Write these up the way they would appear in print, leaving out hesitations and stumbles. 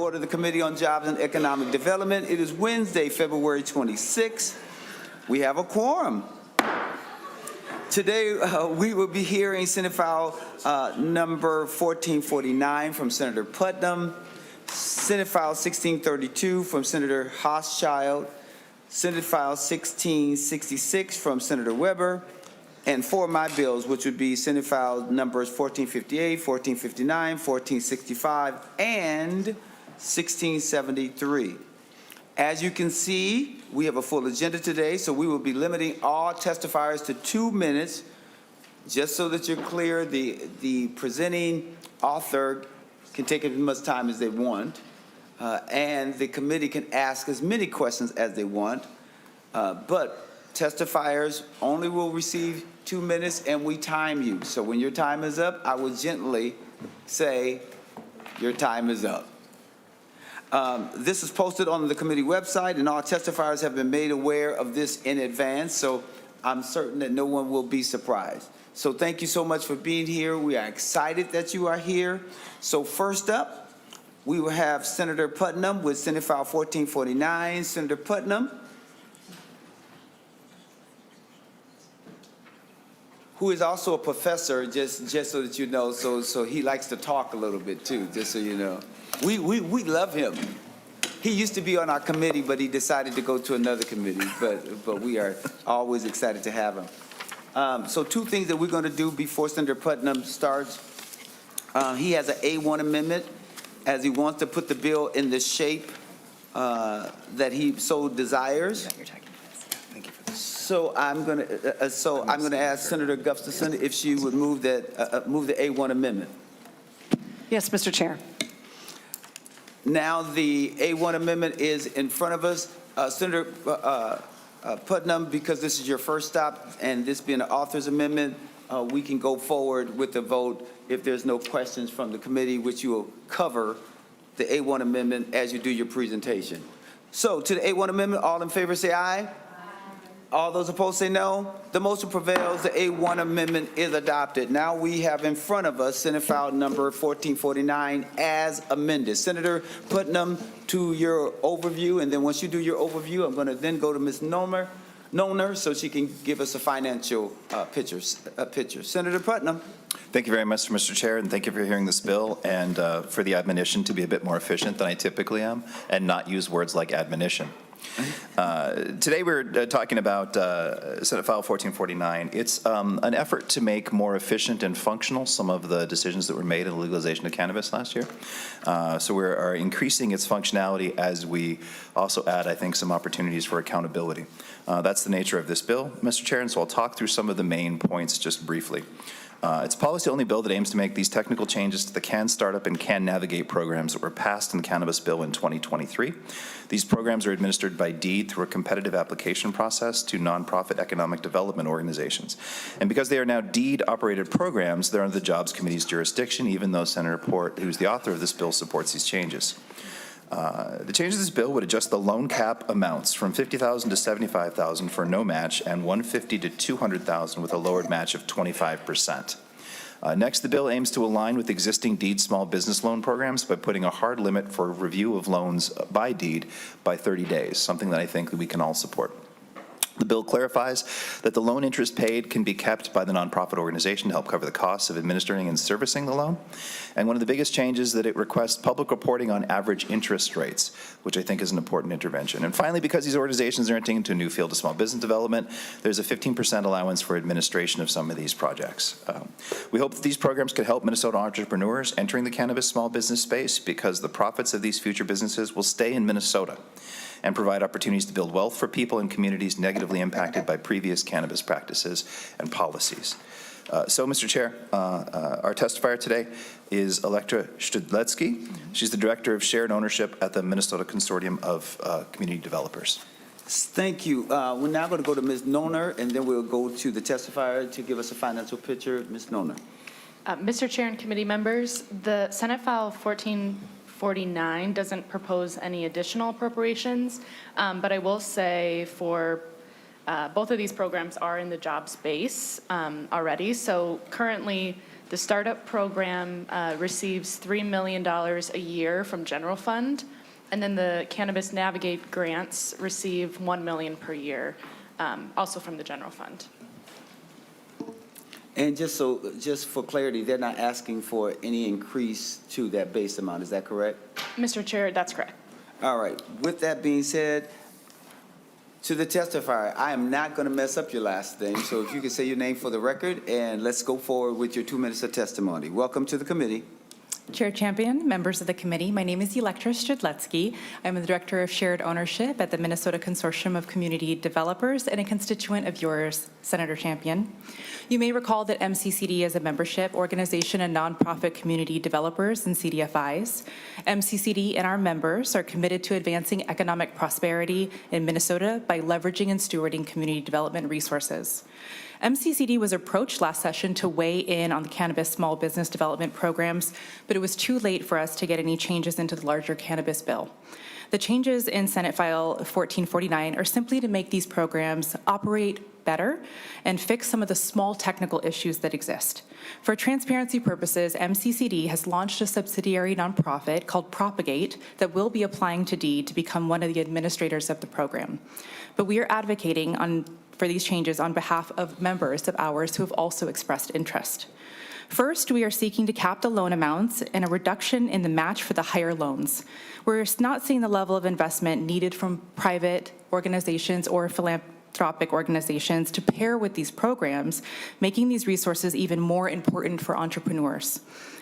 order the Committee on Jobs and Economic Development. It is Wednesday, February 26th. We have a quorum. Today, we will be hearing Senate File number 1449 from Senator Putnam, Senate File 1632 from Senator Hauschild, Senate File 1666 from Senator Weber, and four of my bills, which would be Senate File numbers 1458, 1459, 1465, and 1673. As you can see, we have a full agenda today, so we will be limiting all testifiers to 2 minutes, just so that you're clear. The presenting author can take as much time as they want, and the committee can ask as many questions as they want, but testifiers only will receive 2 minutes, and we time you. So when your time is up, I will gently say your time is up. This is posted on the committee website, and all testifiers have been made aware of this in advance, so I'm certain that no one will be surprised. So thank you so much for being here. We are excited that you are here. So first up, we will have Senator Putnam with Senate File 1449. Senator Putnam, who is also a professor, just so that you know, so he likes to talk a little bit too, just so you know. We love him. He used to be on our committee, but he decided to go to another committee, but we are always excited to have him. So two things that we're going to do before Senator Putnam starts. He has an A1 amendment, as he wants to put the bill in the shape that he so desires. So I'm going to ask Senator Gustafson if she would move that move the A1 amendment. Yes, Mr. Chair. Now the A1 amendment is in front of us. Senator Putnam, because this is your first stop and this being an author's amendment, we can go forward with the vote if there's no questions from the committee, which you will cover the A1 amendment as you do your presentation. So to the A1 amendment, all in favor say aye. All those opposed say no. The motion prevails. The A1 amendment is adopted. Now we have in front of us Senate File number 1449 as amended. Senator Putnam, to your overview, and then once you do your overview, I'm going to then go to Ms. Noner so she can give us a financial picture. Senator Putnam. Thank you very much, Mr. Chair, and thank you for hearing this bill and for the admonition to be a bit more efficient than I typically am and not use words like admonition. Today we're talking about Senate File 1449. It's an effort to make more efficient and functional some of the decisions that were made in the legalization of cannabis last year. So we are increasing its functionality as we also add, I think, some opportunities for accountability. That's the nature of this bill, Mr. Chair, and so I'll talk through some of the main points just briefly. It's a policy-only bill that aims to make these technical changes to the Can Startup and Can Navigate programs that were passed in the Cannabis Bill in 2023. These programs are administered by deed through a competitive application process to nonprofit economic development organizations. And because they are now deed-operated programs, they're under the Jobs Committee's jurisdiction, even though Senator Port, who's the author of this bill, supports these changes. The changes to this bill would adjust the loan cap amounts from $50,000 to $75,000 for no match and $150,000 to $200,000 with a lowered match of 25%. Next, the bill aims to align with existing deed small business loan programs by putting a hard limit for review of loans by deed by 30 days, something that I think that we can all support. The bill clarifies that the loan interest paid can be kept by the nonprofit organization to help cover the costs of administering and servicing the loan. And one of the biggest changes is that it requests public reporting on average interest rates, which I think is an important intervention. And finally, because these organizations are entering into a new field of small business development, there's a 15% allowance for administration of some of these projects. We hope that these programs could help Minnesota entrepreneurs entering the cannabis small business space because the profits of these future businesses will stay in Minnesota and provide opportunities to build wealth for people and communities negatively impacted by previous cannabis practices and policies. So, Mr. Chair, our testifier today is Elektra Studletsky. She's the Director of Shared Ownership at the Minnesota Consortium of Community Developers. Thank you. We're now going to go to Ms. Noner, and then we'll go to the testifier to give us a financial picture. Ms. Noner. Mr. Chair and committee members, the Senate File 1449 doesn't propose any additional appropriations, but I will say for Both of these programs are in the jobs base already. So currently, the startup program receives $3 million a year from general fund, and then the Cannabis Navigate grants receive $1 million per year, also from the general fund. And just for clarity, they're not asking for any increase to that base amount, is that correct? Mr. Chair, that's correct. All right, with that being said, to the testifier, I am not going to mess up your last name, so if you can say your name for the record, and let's go forward with your 2 minutes of testimony. Welcome to the committee. Chair Champion, members of the committee, my name is Electra Stridletsky. I'm the Director of Shared Ownership at the Minnesota Consortium of Community Developers and a constituent of yours, Senator Champion. You may recall that MCCD is a membership organization and nonprofit community developers and CDFIs. MCCD and our members are committed to advancing economic prosperity in Minnesota by leveraging and stewarding community development resources. MCCD was approached last session to weigh in on the cannabis small business development programs, but it was too late for us to get any changes into the larger cannabis bill. The changes in Senate File 1449 are simply to make these programs operate better and fix some of the small technical issues that exist. For transparency purposes, MCCD has launched a subsidiary nonprofit called Propagate that will be applying to DEED to become one of the administrators of the program. But we are advocating for these changes on behalf of members of ours who have also expressed interest. First, we are seeking to cap the loan amounts and a reduction in the match for the higher loans. We're not seeing the level of investment needed from private organizations or philanthropic organizations to pair with these programs, making these resources even more important for entrepreneurs.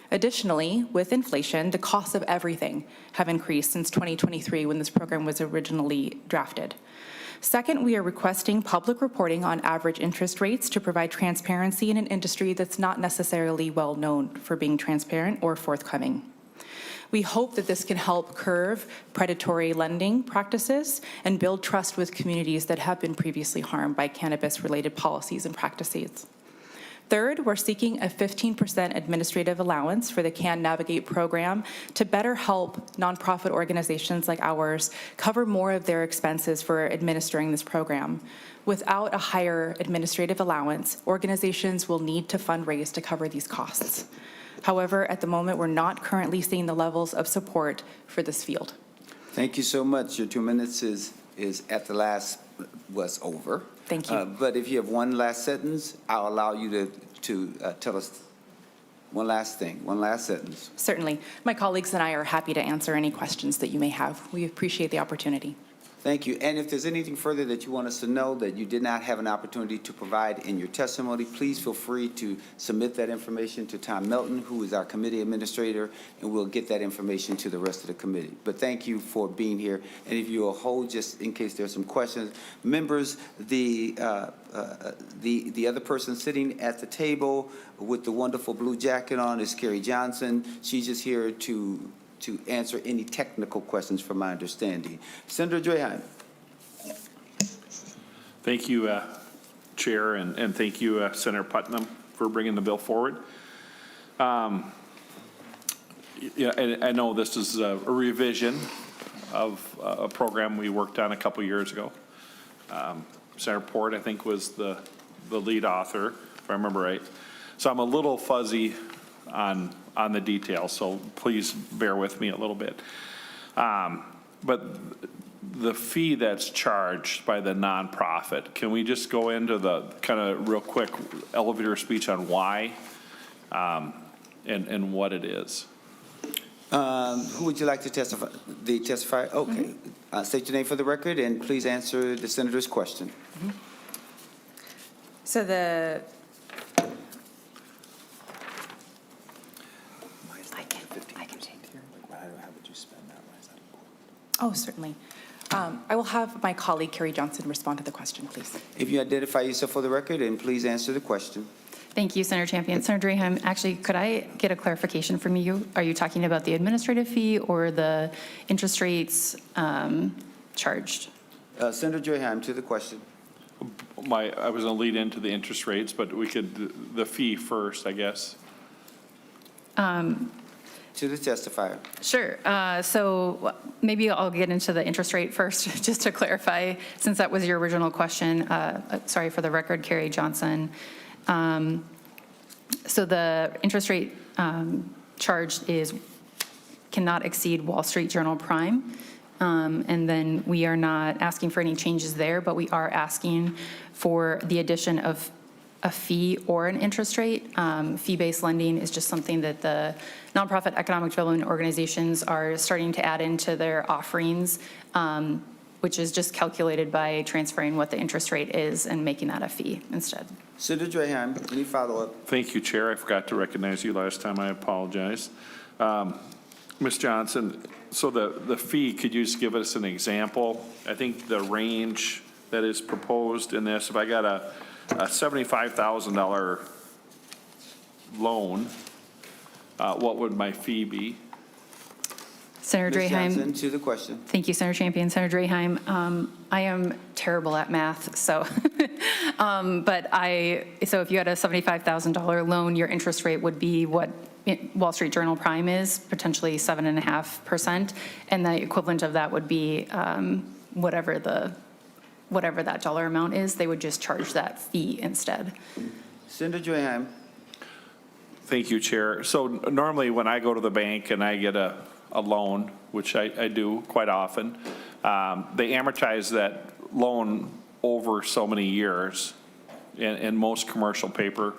Additionally, with inflation, the costs of everything have increased since 2023 when this program was originally drafted. Second, we are requesting public reporting on average interest rates to provide transparency in an industry that's not necessarily well known for being transparent or forthcoming. We hope that this can help curb predatory lending practices and build trust with communities that have been previously harmed by cannabis-related policies and practices. Third, we're seeking a 15% administrative allowance for the Can Navigate program to better help nonprofit organizations like ours cover more of their expenses for administering this program. Without a higher administrative allowance, organizations will need to fundraise to cover these costs. However, at the moment, we're not currently seeing the levels of support for this field. Thank you so much. Your 2 minutes is at the last, was over. Thank you. But if you have one last sentence, I'll allow you to tell us one last thing, one last sentence. Certainly. My colleagues and I are happy to answer any questions that you may have. We appreciate the opportunity. Thank you. And if there's anything further that you want us to know that you did not have an opportunity to provide in your testimony, please feel free to submit that information to Tom Melton, who is our committee administrator, and we'll get that information to the rest of the committee. But thank you for being here. And if you'll hold, just in case there's some questions, members, the other person sitting at the table with the wonderful blue jacket on is Carrie Johnson. She's just here to answer any technical questions from my understanding. Senator Draheim. Thank you, Chair, and thank you, Senator Putnam, for bringing the bill forward. Yeah, and I know this is a revision of a program we worked on a couple years ago. Senator Port, I think, was the lead author, if I remember right. So I'm a little fuzzy on the details, so please bear with me a little bit. But the fee that's charged by the nonprofit, can we just go into the kind of real quick elevator speech on why and what it is? Who would you like to testify? The testifier? Okay. State your name for the record and please answer the senator's question. So the Oh, certainly. I will have my colleague, Carrie Johnson, respond to the question, please. If you identify yourself for the record and please answer the question. Thank you, Senator Champion. Senator Draheim, actually, could I get a clarification from you? Are you talking about the administrative fee or the interest rates charged? Senator Draheim, to the question. I was going to lead into the interest rates, but we could, the fee first, I guess. to the testifier. Sure. So maybe I'll get into the interest rate first, just to clarify, since that was your original question. Sorry, for the record, Carrie Johnson. So the interest rate charged cannot exceed Wall Street Journal Prime. And then we are not asking for any changes there, but we are asking for the addition of a fee or an interest rate. Fee-based lending is just something that the nonprofit economic development organizations are starting to add into their offerings, which is just calculated by transferring what the interest rate is and making that a fee instead. Senator Draheim, any follow-up? Thank you, Chair. I forgot to recognize you last time. I apologize. Ms. Johnson, so the fee, could you just give us an example? I think the range that is proposed in this, if I got a $75,000 loan, what would my fee be? Senator Ms. Draheim. Johnson, to the question. Thank you, Senator Champion. Senator Draheim, I am terrible at math, so, so if you had a $75,000 loan, your interest rate would be what Wall Street Journal Prime is, potentially 7.5%, and the equivalent of that would be whatever that dollar amount is. They would just charge that fee instead. Senator Draheim. Thank you, Chair. So normally when I go to the bank and I get a loan, which I do quite often, they amortize that loan over so many years, and most commercial paper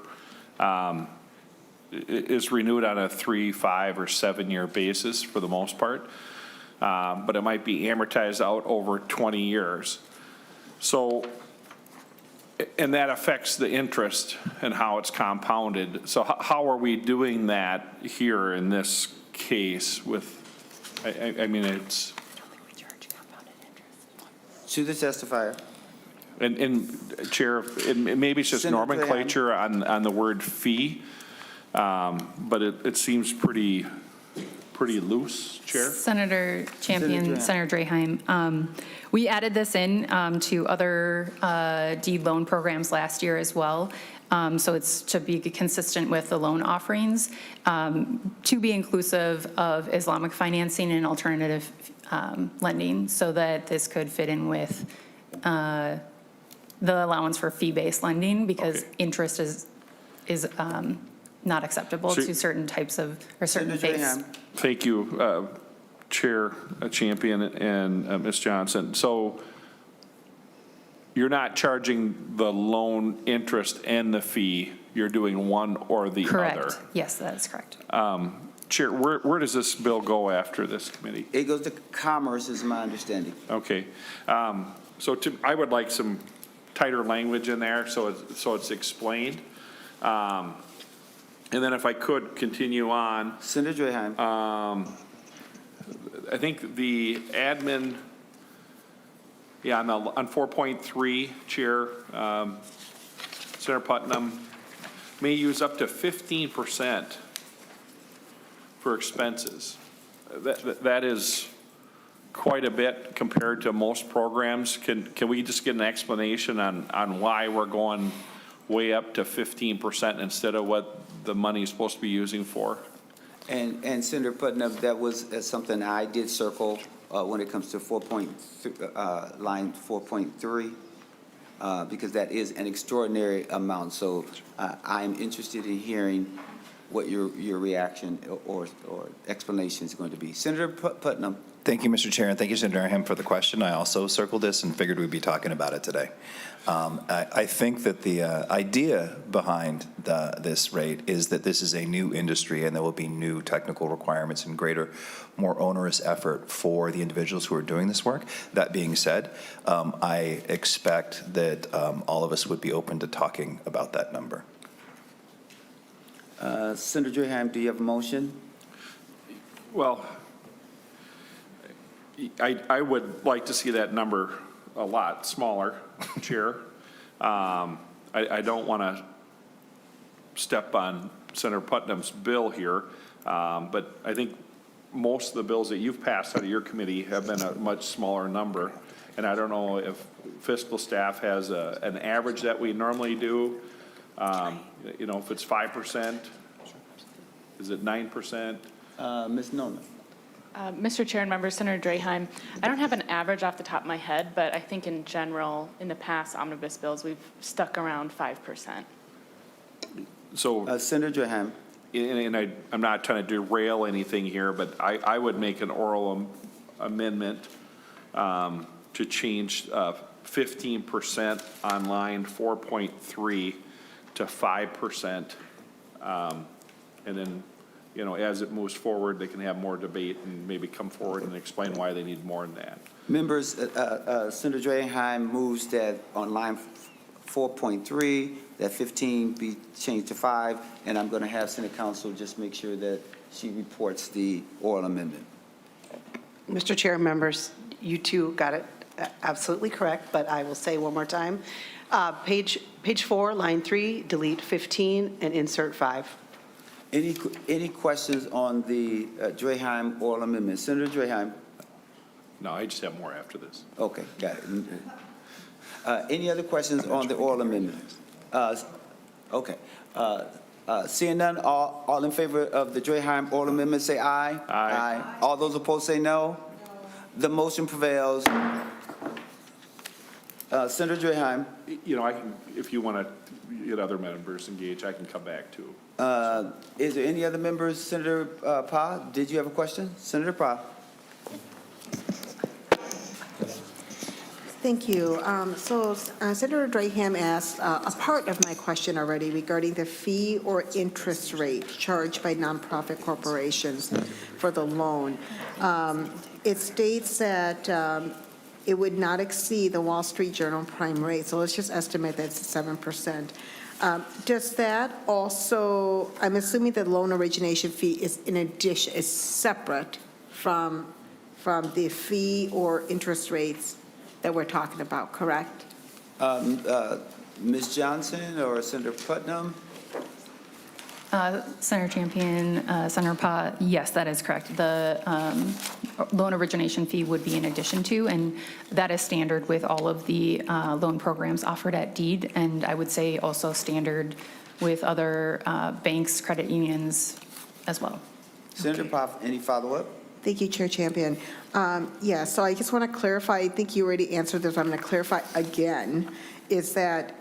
is renewed on a 3, 5, or 7-year basis for the most part, but it might be amortized out over 20 years. So, and that affects the interest and how it's compounded. So how are we doing that here in this case with, I mean, it's. To the testifier. And Chair, maybe it's just Senator nomenclature on the word fee, but it seems pretty loose, Chair. Senator Champion, Senator Draheim, we added this in to other deed loan programs last year as well. So it's to be consistent with the loan offerings, to be inclusive of Islamic financing and alternative lending, so that this could fit in with the allowance for fee-based lending, because interest is not acceptable to certain types of, or certain Senator faiths. Draheim. Thank you, Chair Champion and Ms. Johnson. So you're not charging the loan interest and the fee, you're doing one or the other? Correct. Yes, that is correct. Chair, where does this bill go after this committee? It goes to Commerce, is my understanding. Okay. So I would like some tighter language in there so it's explained. And then if I could continue on, Senator Draheim. I think the admin, on 4.3, Chair, Senator Putnam may use up to 15% for expenses. That is quite a bit compared to most programs. Can we just get an explanation on why we're going way up to 15% instead of what the money is supposed to be using for? And Senator Putnam, that was something I did circle when it comes to line 4.3, because that is an extraordinary amount. So I'm interested in hearing what your reaction or explanation is going to be. Senator Putnam. Thank you, Mr. Chair, and thank you, Senator Draheim, for the question. I also circled this and figured we'd be talking about it today. I think that the idea behind this rate is that this is a new industry and there will be new technical requirements and greater, more onerous effort for the individuals who are doing this work. That being said, I expect that all of us would be open to talking about that number. Senator Draheim, do you have a motion? Well, I would like to see that number a lot smaller, Chair. I don't want to step on Senator Putnam's bill here, but I think most of the bills that you've passed out of your committee have been a much smaller number. And I don't know if fiscal staff has an average that we normally do. If it's 5%, is it 9%? Ms. Nolan. Mr. Chair and members, Senator Draheim, I don't have an average off the top of my head, but I think in general, in the past omnibus bills, we've stuck around 5%. So, Senator Draheim. and I'm not trying to derail anything here, but I would make an oral amendment to change 15% on line 4.3 to 5%. And then, you know, as it moves forward, they can have more debate and maybe come forward and explain why they need more than that. Members, Senator Draheim moves that on line 4.3, that 15 be changed to 5, and I'm going to have Senate Council just make sure that she reports the oral amendment. Mr. Chair, members, you two got it absolutely correct, but I will say one more time. Page 4, line 3, delete 15 and insert 5. Any questions on the Draheim oral amendment? Senator Draheim? No, I just have more after this. Okay, got it. Any other questions on the oral amendment? Okay. Seeing none, all in favor of the Draheim oral amendment, say aye. Aye. All those opposed, say no. The motion prevails. Senator Draheim, You know, I can, if you want to get other members engaged, I can come back too. is there any other members? Senator Pa, did you have a question? Senator Pa? Thank you. Senator Draheim asked a part of my question already regarding the fee or interest rate charged by nonprofit corporations for the loan. It states that it would not exceed the Wall Street Journal prime rate, so let's just estimate that's 7%. Does that also, I'm assuming the loan origination fee is in addition, is separate from the fee or interest rates that we're talking about, correct? Ms. Johnson or Senator Putnam? Senator Champion, Senator Pa, yes, that is correct. The loan origination fee would be in addition to, and that is standard with all of the loan programs offered at Deed, and I would say also standard with other banks, credit unions as well. Senator Pa, any follow-up? Thank you, Chair Champion. Yeah, so I just want to clarify, I think you already answered this, but I'm going to clarify again, is that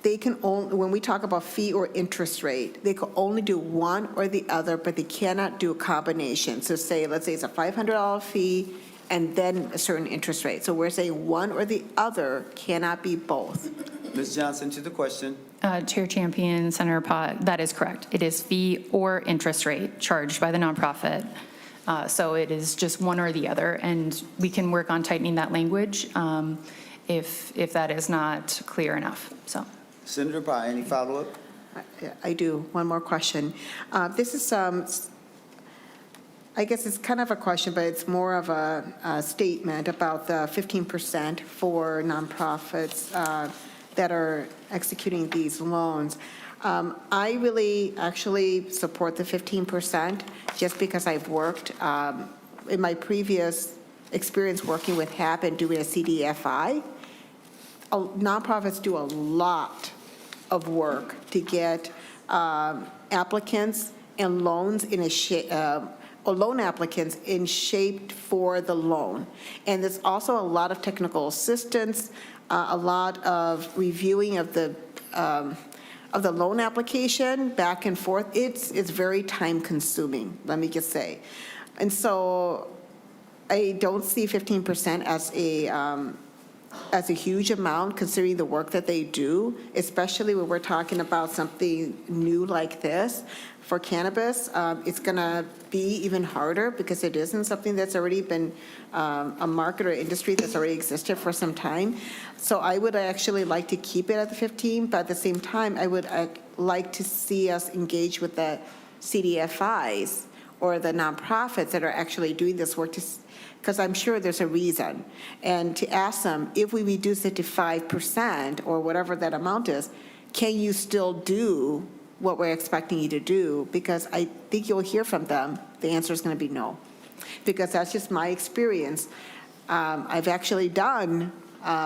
they can only, when we talk about fee or interest rate, they can only do one or the other, but they cannot do a combination. So say, let's say it's a $500 fee and then a certain interest rate. So we're saying one or the other cannot be both. Ms. Johnson, to the question. Chair Champion, Senator Pa, that is correct. It is fee or interest rate charged by the nonprofit. So it is just one or the other, and we can work on tightening that language if that is not clear enough, so. Senator Pa, any follow-up? I do. One more question. This is, I guess it's kind of a question, but it's more of a statement about the 15% for nonprofits that are executing these loans. I really actually support the 15% just because I've worked in my previous experience working with HAP and doing a CDFI. Nonprofits do a lot of work to get applicants and loans in or loan applicants in shape for the loan. And there's also a lot of technical assistance, a lot of reviewing of the loan application back and forth. It's very time consuming, let me just say. And so I don't see 15% as a huge amount considering the work that they do, especially when we're talking about something new like this. For cannabis, it's going to be even harder because it isn't something that's already been a market or industry that's already existed for some time. So I would actually like to keep it at the 15, but at the same time, I would like to see us engage with the CDFIs or the nonprofits that are actually doing this work, because I'm sure there's a reason. And to ask them, if we reduce it to 5% or whatever that amount is, can you still do what we're expecting you to do? Because I think you'll hear from them, the answer is going to be no. Because that's just my experience. I've actually done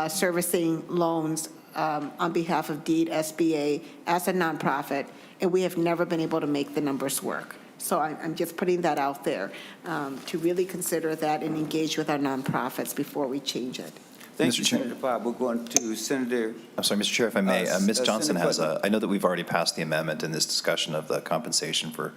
servicing loans on behalf of Deed SBA as a nonprofit, and we have never been able to make the numbers work. So I'm just putting that out there to really consider that and engage with our nonprofits before we change it. Thank Mr. you, Chair. Senator Pop. We're going to Senator, I'm sorry, Mr. Chair, if I may, Ms. Johnson Senator has Putnam. I know that we've already passed the amendment and this discussion of the compensation for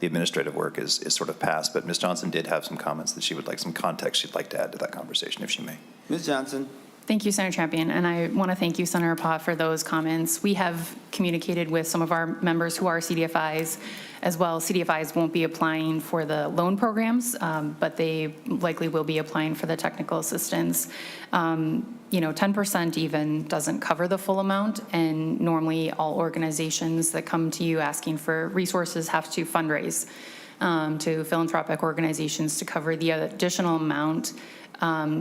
the administrative work is sort of passed, but Ms. Johnson did have some comments that she would like, some context she'd like to add to that conversation, if she may. Ms. Johnson. Thank you, Senator Champion, and I want to thank you, Senator Pott, for those comments. We have communicated with some of our members who are CDFIs as well. CDFIs won't be applying for the loan programs, but they likely will be applying for the technical assistance. 10% even doesn't cover the full amount, and normally all organizations that come to you asking for resources have to fundraise to philanthropic organizations to cover the additional amount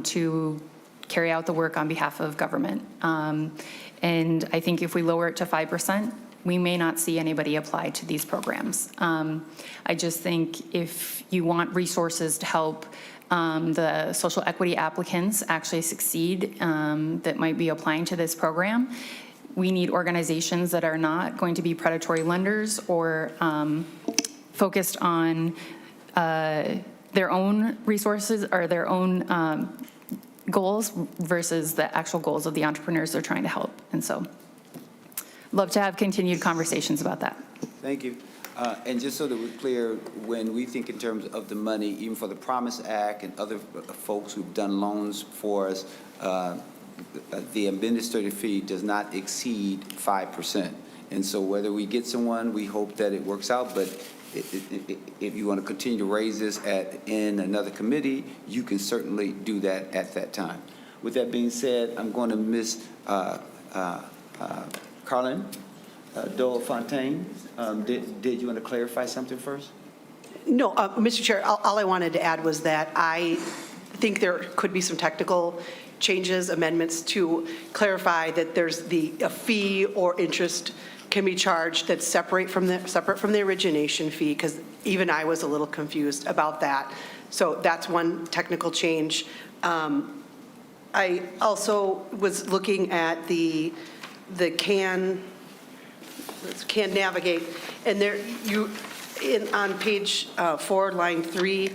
to carry out the work on behalf of government. And I think if we lower it to 5%, we may not see anybody apply to these programs. I just think if you want resources to help the social equity applicants actually succeed that might be applying to this program, we need organizations that are not going to be predatory lenders or focused on their own resources or their own goals versus the actual goals of the entrepreneurs they're trying to help. And so love to have continued conversations about that. Thank you. And just so that we're clear, when we think in terms of the money, even for the Promise Act and other folks who've done loans for us, the administrative fee does not exceed 5%. And so whether we get someone, we hope that it works out, but if you want to continue to raise this in another committee, you can certainly do that at that time. With that being said, I'm going to Ms. Carlin Dole-Fontaine. Did you want to clarify something first? No, Mr. Chair, all I wanted to add was that I think there could be some technical changes, amendments to clarify that there's a fee or interest can be charged that's separate from the origination fee, because even I was a little confused about that. So that's one technical change. I also was looking at the Can Navigate, and there on page 4, line 3,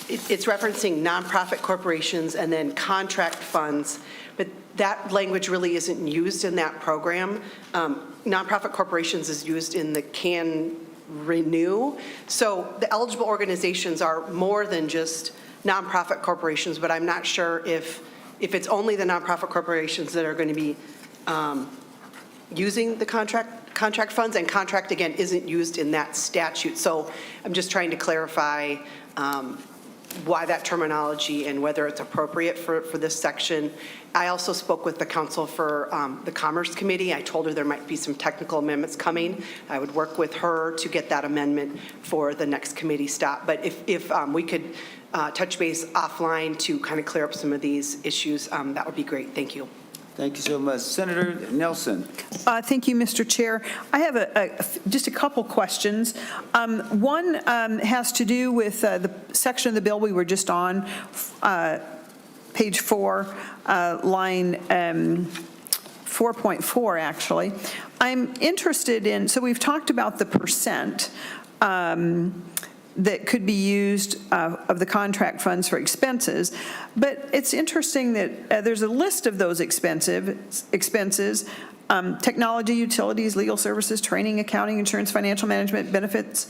it's referencing nonprofit corporations and then contract funds, but that language really isn't used in that program. Nonprofit corporations is used in the Can Renew. So the eligible organizations are more than just nonprofit corporations, but I'm not sure if it's only the nonprofit corporations that are going to be using the contract funds, and contract, again, isn't used in that statute. So I'm just trying to clarify why that terminology and whether it's appropriate for this section. I also spoke with the counsel for the Commerce Committee. I told her there might be some technical amendments coming. I would work with her to get that amendment for the next committee stop. But if we could touch base offline to kind of clear up some of these issues, that would be great. Thank you. Thank you so much. Senator Nelson. Thank you, Mr. Chair. I have just a couple questions. One has to do with the section of the bill we were just on, page 4, line 4.4, actually. I'm interested in, so we've talked about the percent that could be used of the contract funds for expenses. But it's interesting that there's a list of those expenses, technology, utilities, legal services, training, accounting, insurance, financial management, benefits,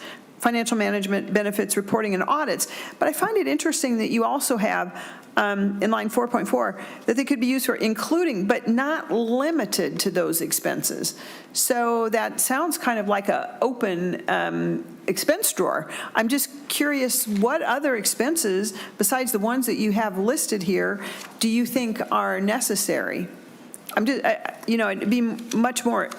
reporting, and audits. But I find it interesting that you also have in line 4.4 that they could be used for including but not limited to those expenses. So that sounds kind of like an open expense drawer. I'm just curious, what other expenses besides the ones that you have listed here do you think are necessary? I'm just, it'd be much more.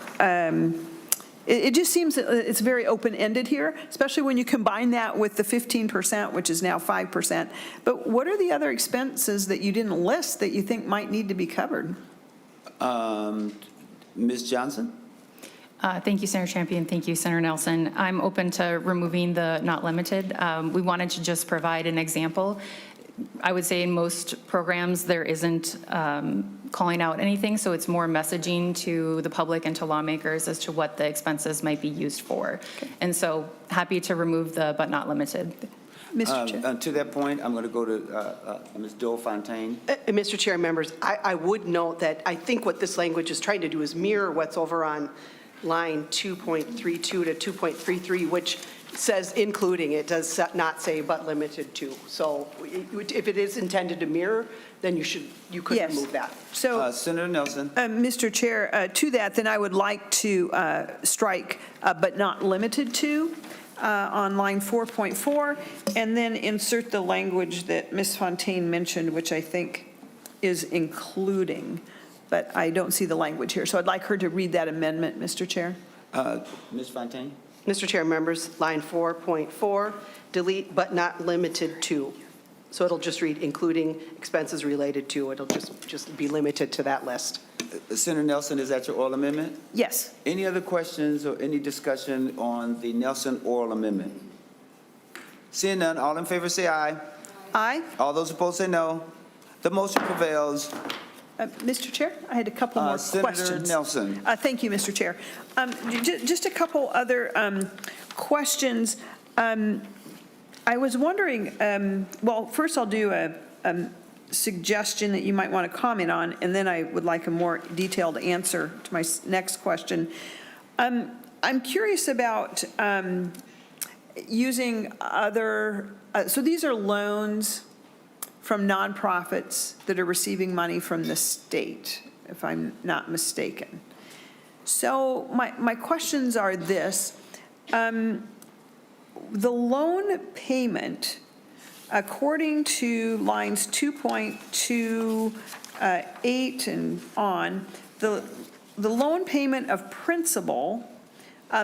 It just seems that it's very open-ended here, especially when you combine that with the 15%, which is now 5%. But what are the other expenses that you didn't list that you think might need to be covered? Ms. Johnson? Thank you, Senator Champion. Thank you, Senator Nelson. I'm open to removing the not limited. We wanted to just provide an example. I would say in most programs, there isn't calling out anything, so it's more messaging to the public and to lawmakers as to what the expenses might be used for. And so happy to remove the but not limited. Mr. Chair. To that point, I'm going to go to Ms. Dole Fontaine. Mr. Chair and members, I would note that I think what this language is trying to do is mirror what's over on line 2.32 to 2.33, which says including. It does not say but limited to. So if it is intended to mirror, then you could Yes. remove that. So, Senator Nelson. Mr. Chair, to that, then I would like to strike but not limited to on line 4.4, and then insert the language that Ms. Fontaine mentioned, which I think is including, but I don't see the language here. So I'd like her to read that amendment, Mr. Chair. Ms. Fontaine? Mr. Chair and members, line 4.4, delete but not limited to. So it'll just read including expenses related to. It'll just be limited to that list. Senator Nelson, is that your oral amendment? Yes. Any other questions or any discussion on the Nelson oral amendment? Seeing none, all in favor say aye. Aye. All those opposed say no. The motion prevails. Mr. Chair, I had a couple more questions. Senator Nelson. Thank you, Mr. Chair. Just a couple other questions. I was wondering, well, first I'll do a suggestion that you might want to comment on, and then I would like a more detailed answer to my next question. I'm curious about using other, so these are loans from nonprofits that are receiving money from the state, if I'm not mistaken. So my questions are this. The loan payment, according to lines 2.28 and on, the loan payment of principal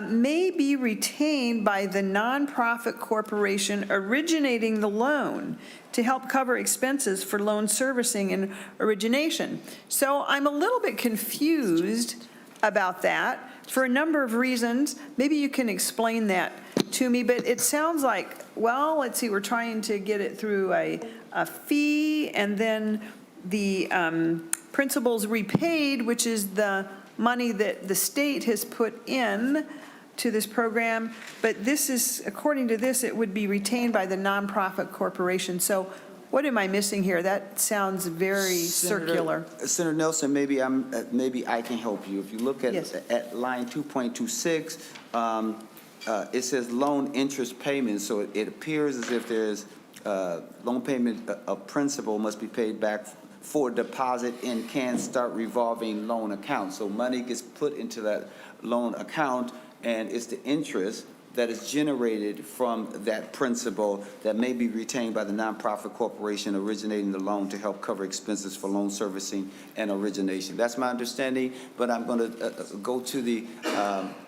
may be retained by the nonprofit corporation originating the loan to help cover expenses for loan servicing and origination. So I'm a little bit confused about that for a number of reasons. Maybe you can explain that to me, but it sounds like, well, let's see, we're trying to get it through a fee, and then the principal's repaid, which is the money that the state has put in to this program. But this is, according to this, it would be retained by the nonprofit corporation. So what am I missing here? That sounds very circular. Senator Nelson, maybe I can help you. If you look at Yes. line 2.26, it says loan interest payments. So it appears as if there's loan payment of principal must be paid back for deposit and can start revolving loan account. So money gets put into that loan account, and it's the interest that is generated from that principal that may be retained by the nonprofit corporation originating the loan to help cover expenses for loan servicing and origination. That's my understanding, but I'm going to go to the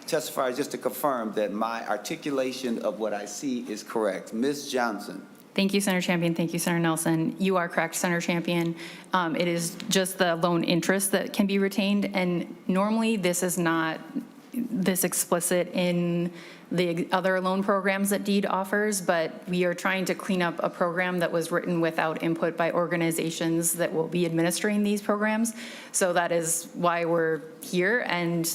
testifier just to confirm that my articulation of what I see is correct. Ms. Johnson. Thank you, Senator Champion. Thank you, Senator Nelson. You are correct, Senator Champion. It is just the loan interest that can be retained, and normally this is not this explicit in the other loan programs that DEED offers, but we are trying to clean up a program that was written without input by organizations that will be administering these programs. So that is why we're here, and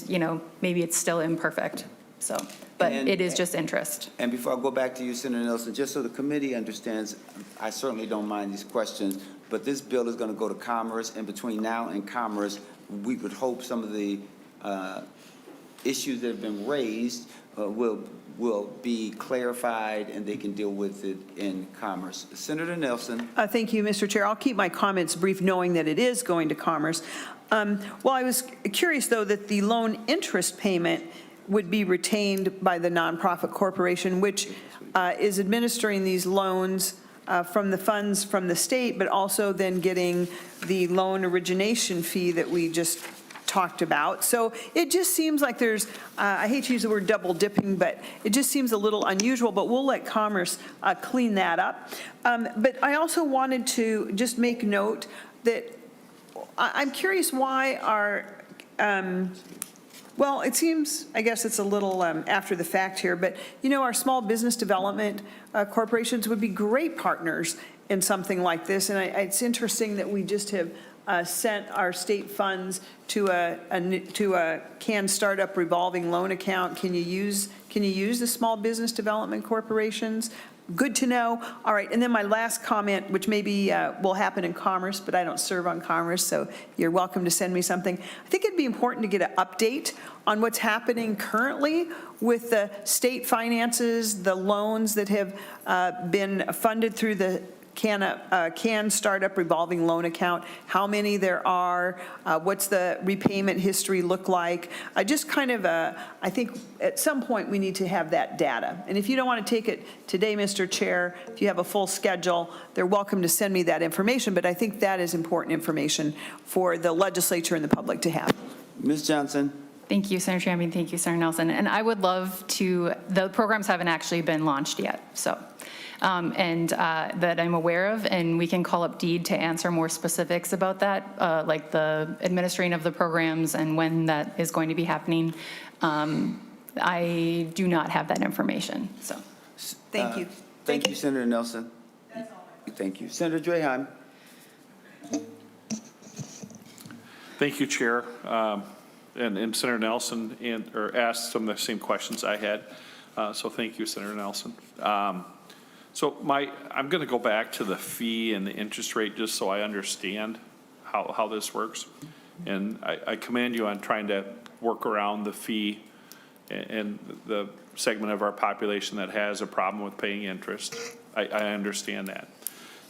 maybe it's still imperfect. So, but it is just interest. And before I go back to you, Senator Nelson, just so the committee understands, I certainly don't mind these questions, but this bill is going to go to Commerce, and between now and Commerce, we would hope some of the issues that have been raised will be clarified, and they can deal with it in Commerce. Senator Nelson. Thank you, Mr. Chair. I'll keep my comments brief, knowing that it is going to Commerce. Well, I was curious, though, that the loan interest payment would be retained by the nonprofit corporation, which is administering these loans from the funds from the state, but also then getting the loan origination fee that we just talked about. So it just seems like there's, I hate to use the word double dipping, but it just seems a little unusual, but we'll let Commerce clean that up. But I also wanted to just make note that I'm curious why our, well, it seems, I guess it's a little after the fact here, but our small business development corporations would be great partners in something like this. And it's interesting that we just have sent our state funds to a CAN startup revolving loan account. Can you use the small business development corporations? Good to know. All right, and then my last comment, which maybe will happen in Commerce, but I don't serve on Commerce, so you're welcome to send me something. I think it'd be important to get an update on what's happening currently with the state finances, the loans that have been funded through the CAN startup revolving loan account, how many there are, what's the repayment history look like. Just kind of, I think at some point we need to have that data. And if you don't want to take it today, Mr. Chair, if you have a full schedule, they're welcome to send me that information, but I think that is important information for the legislature and the public to have. Ms. Johnson? Thank you, Senator Champion. Thank you, Senator Nelson. And I would love to, the programs haven't actually been launched yet, so. That I'm aware of, and we can call up Deed to answer more specifics about that, like the administering of the programs and when that is going to be happening. I do not have that information, so. Thank you. Thank you, Senator Nelson. Thank you. Senator Draheim? Thank you, Chair. And Senator Nelson asked some of the same questions I had. So thank you, Senator Nelson. So I'm going to go back to the fee and the interest rate just so I understand how this works. And I commend you on trying to work around the fee and the segment of our population that has a problem with paying interest. I understand that.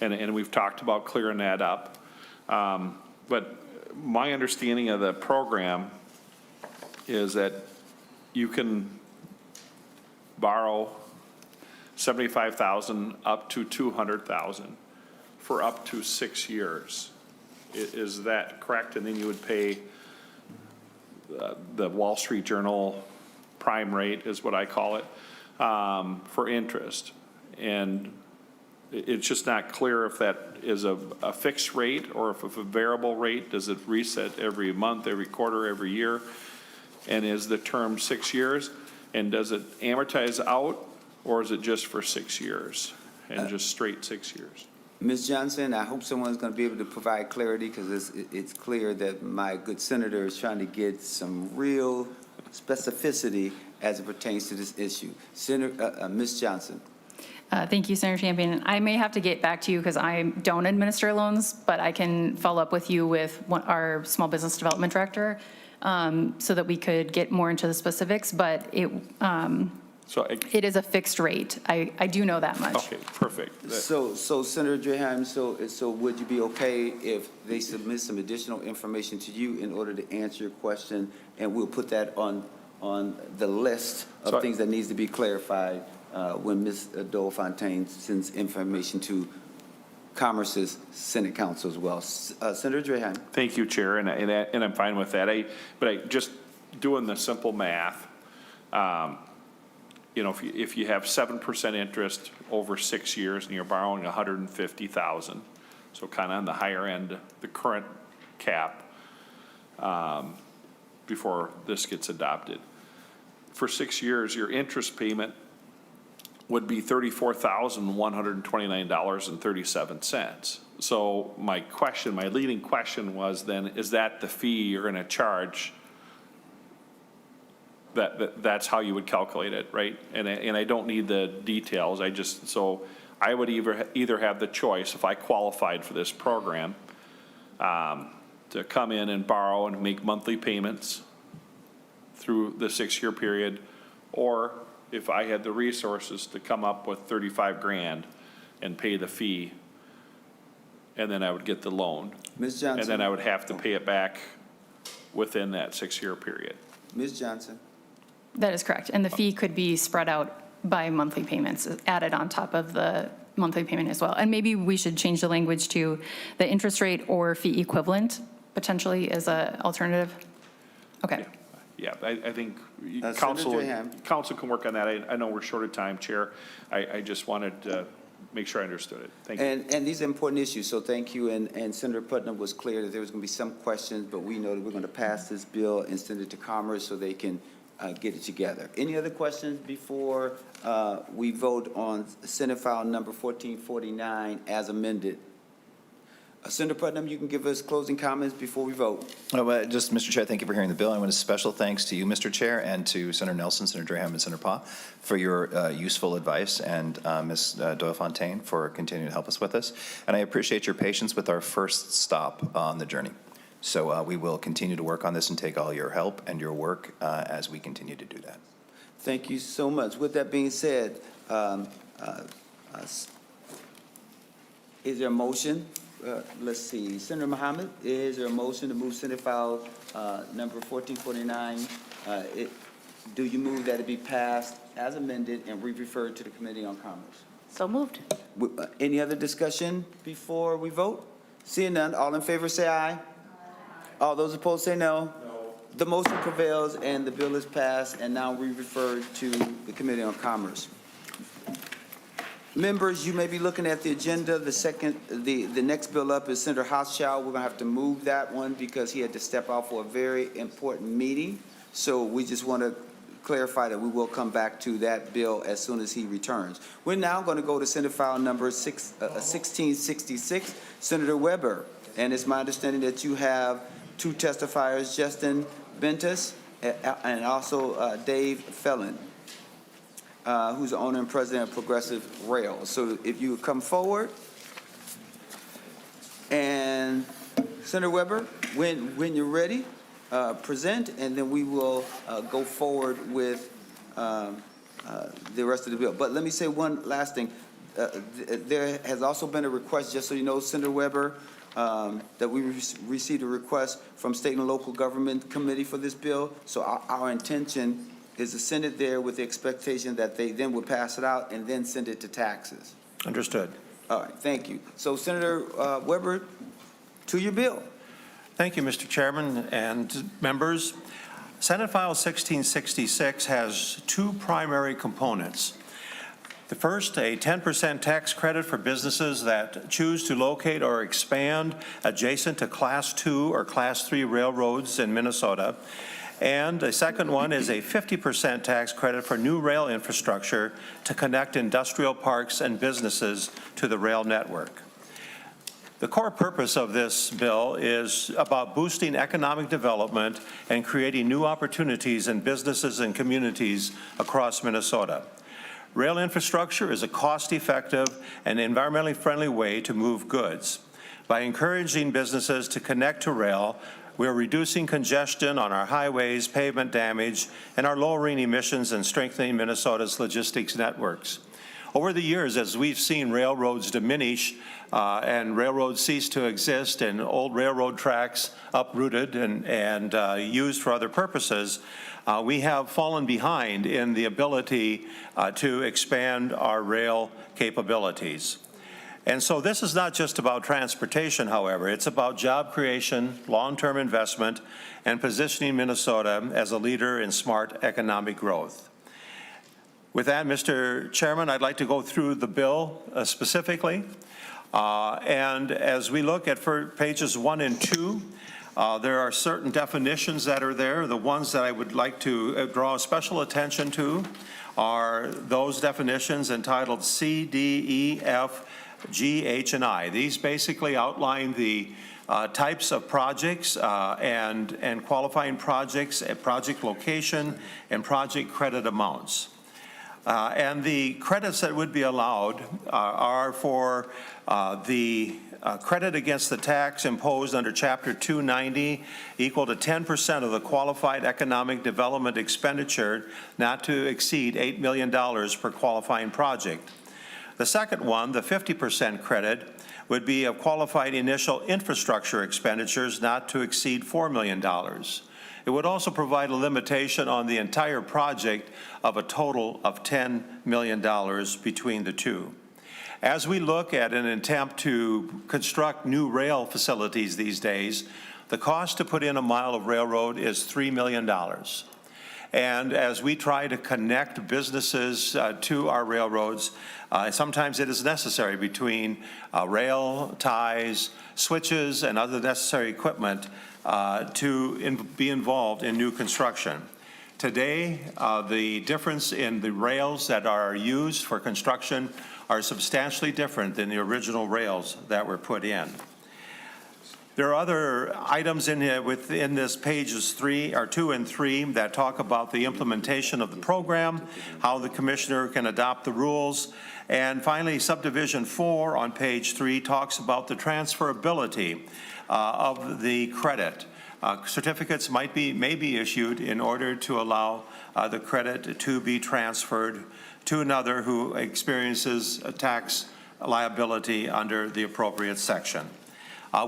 And we've talked about clearing that up. But my understanding of the program is that you can borrow $75,000 up to $200,000 for up to 6 years. Is that correct? And then you would pay the Wall Street Journal prime rate, is what I call it, for interest. And it's just not clear if that is a fixed rate or if it's a variable rate. Does it reset every month, every quarter, every year? And is the term 6 years? And does it amortize out? Or is it just for 6 years and just straight 6 years? Ms. Johnson, I hope someone's going to be able to provide clarity because it's clear that my good senator is trying to get some real specificity as it pertains to this issue. Senator, Ms. Johnson. Thank you, Senator Champion. I may have to get back to you because I don't administer loans, but I can follow up with you with our Small Business Development Director so that we could get more into the specifics, but it is a fixed rate. I do know that much. Okay, perfect. So Senator Draheim, so would you be okay if they submit some additional information to you in order to answer your question, and we'll put that on the list of things that needs to be clarified when Ms. Dole-Fontaine sends information to Commerce's Senate Council as well. Senator Draheim. Thank you, Chair, and I'm fine with that. But just doing the simple math, you know, if you have 7% interest over 6 years and you're borrowing $150,000, so kind of on the higher end, the current cap, before this gets adopted. For 6 years, your interest payment would be $34,129.37. So my leading question was then, is that the fee you're going to charge? That's how you would calculate it, right? And I don't need the details. So I would either have the choice, if I qualified for this program, to come in and borrow and make monthly payments through the 6-year period, or if I had the resources to come up with $35,000 and pay the fee, and then I would get the loan. Ms. Johnson. And then I would have to pay it back within that 6-year period. Ms. Johnson. That is correct. And the fee could be spread out by monthly payments added on top of the monthly payment as well. And maybe we should change the language to the interest rate or fee equivalent potentially as an alternative. Okay. Yeah, I think Senator council can work on that. I know we're short of time, Chair. I just wanted to make sure I understood it. Thank you. And these are important issues, so thank you. And Senator Putnam was clear that there was going to be some questions, but we know that we're going to pass this bill and send it to Commerce so they can get it together. Any other questions before we vote on Senate File Number 1449 as amended? Senator Putnam, you can give us closing comments before we vote. Just, Mr. Chair, thank you for hearing the bill. I want a special thanks to you, Mr. Chair, and to Senator Nelson, Senator Durham, and Senator Pa for your useful advice, and Ms. Doyle-Fontaine for continuing to help us with this. And I appreciate your patience with our first stop on the journey. So we will continue to work on this and take all your help and your work as we continue to do that. Thank you so much. With that being said, is there a motion? Let's see, Senator Mohammed, is there a motion to move Senate file number 1449? Do you move that it be passed as amended and re-referred to the Committee on Commerce? So moved. Any other discussion before we vote? Seeing none, all in favor say aye. All those opposed say no. The motion prevails and the bill is passed and now re-referred to the Committee on Commerce. Members, you may be looking at the agenda. The next bill up is Senator Hauschild. We're going to have to move that one because he had to step out for a very important meeting. So we just want to clarify that we will come back to that bill as soon as he returns. We're now going to go to Senate file number 1666, Senator Weber. And it's my understanding that you have two testifiers, Justin Bentis and also Dave Felon, who's the owner and president of Progressive Rail. So if you would come forward. And Senator Weber, when you're ready, present, and then we will go forward with the rest of the bill. But let me say one last thing. There has also been a request, just so you know, Senator Weber, that we received a request from State and Local Government Committee for this bill. So our intention is to send it there with the expectation that they then would pass it out and then send it to taxes. Understood. All right, thank you. So Senator Weber, to your bill. Thank you, Mr. Chairman and members. Senate File 1666 has two primary components. The first, a 10% tax credit for businesses that choose to locate or expand adjacent to Class 2 or Class 3 railroads in Minnesota. And a second one is a 50% tax credit for new rail infrastructure to connect industrial parks and businesses to the rail network. The core purpose of this bill is about boosting economic development and creating new opportunities in businesses and communities across Minnesota. Rail infrastructure is a cost-effective and environmentally friendly way to move goods. By encouraging businesses to connect to rail, we are reducing congestion on our highways, pavement damage, and are lowering emissions and strengthening Minnesota's logistics networks. Over the years, as we've seen railroads diminish and railroads cease to exist and old railroad tracks uprooted and used for other purposes, we have fallen behind in the ability to expand our rail capabilities. And so this is not just about transportation, however. It's about job creation, long-term investment, and positioning Minnesota as a leader in smart economic growth. With that, Mr. Chairman, I'd like to go through the bill specifically. And as we look at pages 1 and 2, there are certain definitions that are there. The ones that I would like to draw special attention to are those definitions entitled C, D, E, F, G, H, and I. These basically outline the types of projects and qualifying projects, project location, and project credit amounts. And the credits that would be allowed are for the credit against the tax imposed under Chapter 290 equal to 10% of the qualified economic development expenditure not to exceed $8 million per qualifying project. The second one, the 50% credit, would be of qualified initial infrastructure expenditures not to exceed $4 million. It would also provide a limitation on the entire project of a total of $10 million between the two. As we look at an attempt to construct new rail facilities these days, the cost to put in a mile of railroad is $3 million. And as we try to connect businesses to our railroads, sometimes it is necessary between rail ties, switches, and other necessary equipment to be involved in new construction. Today, the difference in the rails that are used for construction are substantially different than the original rails that were put in. There are other items in here within this pages 2 and 3 that talk about the implementation of the program, how the commissioner can adopt the rules. And finally, subdivision 4 on page 3 talks about the transferability of the credit. Certificates may be issued in order to allow the credit to be transferred to another who experiences a tax liability under the appropriate section.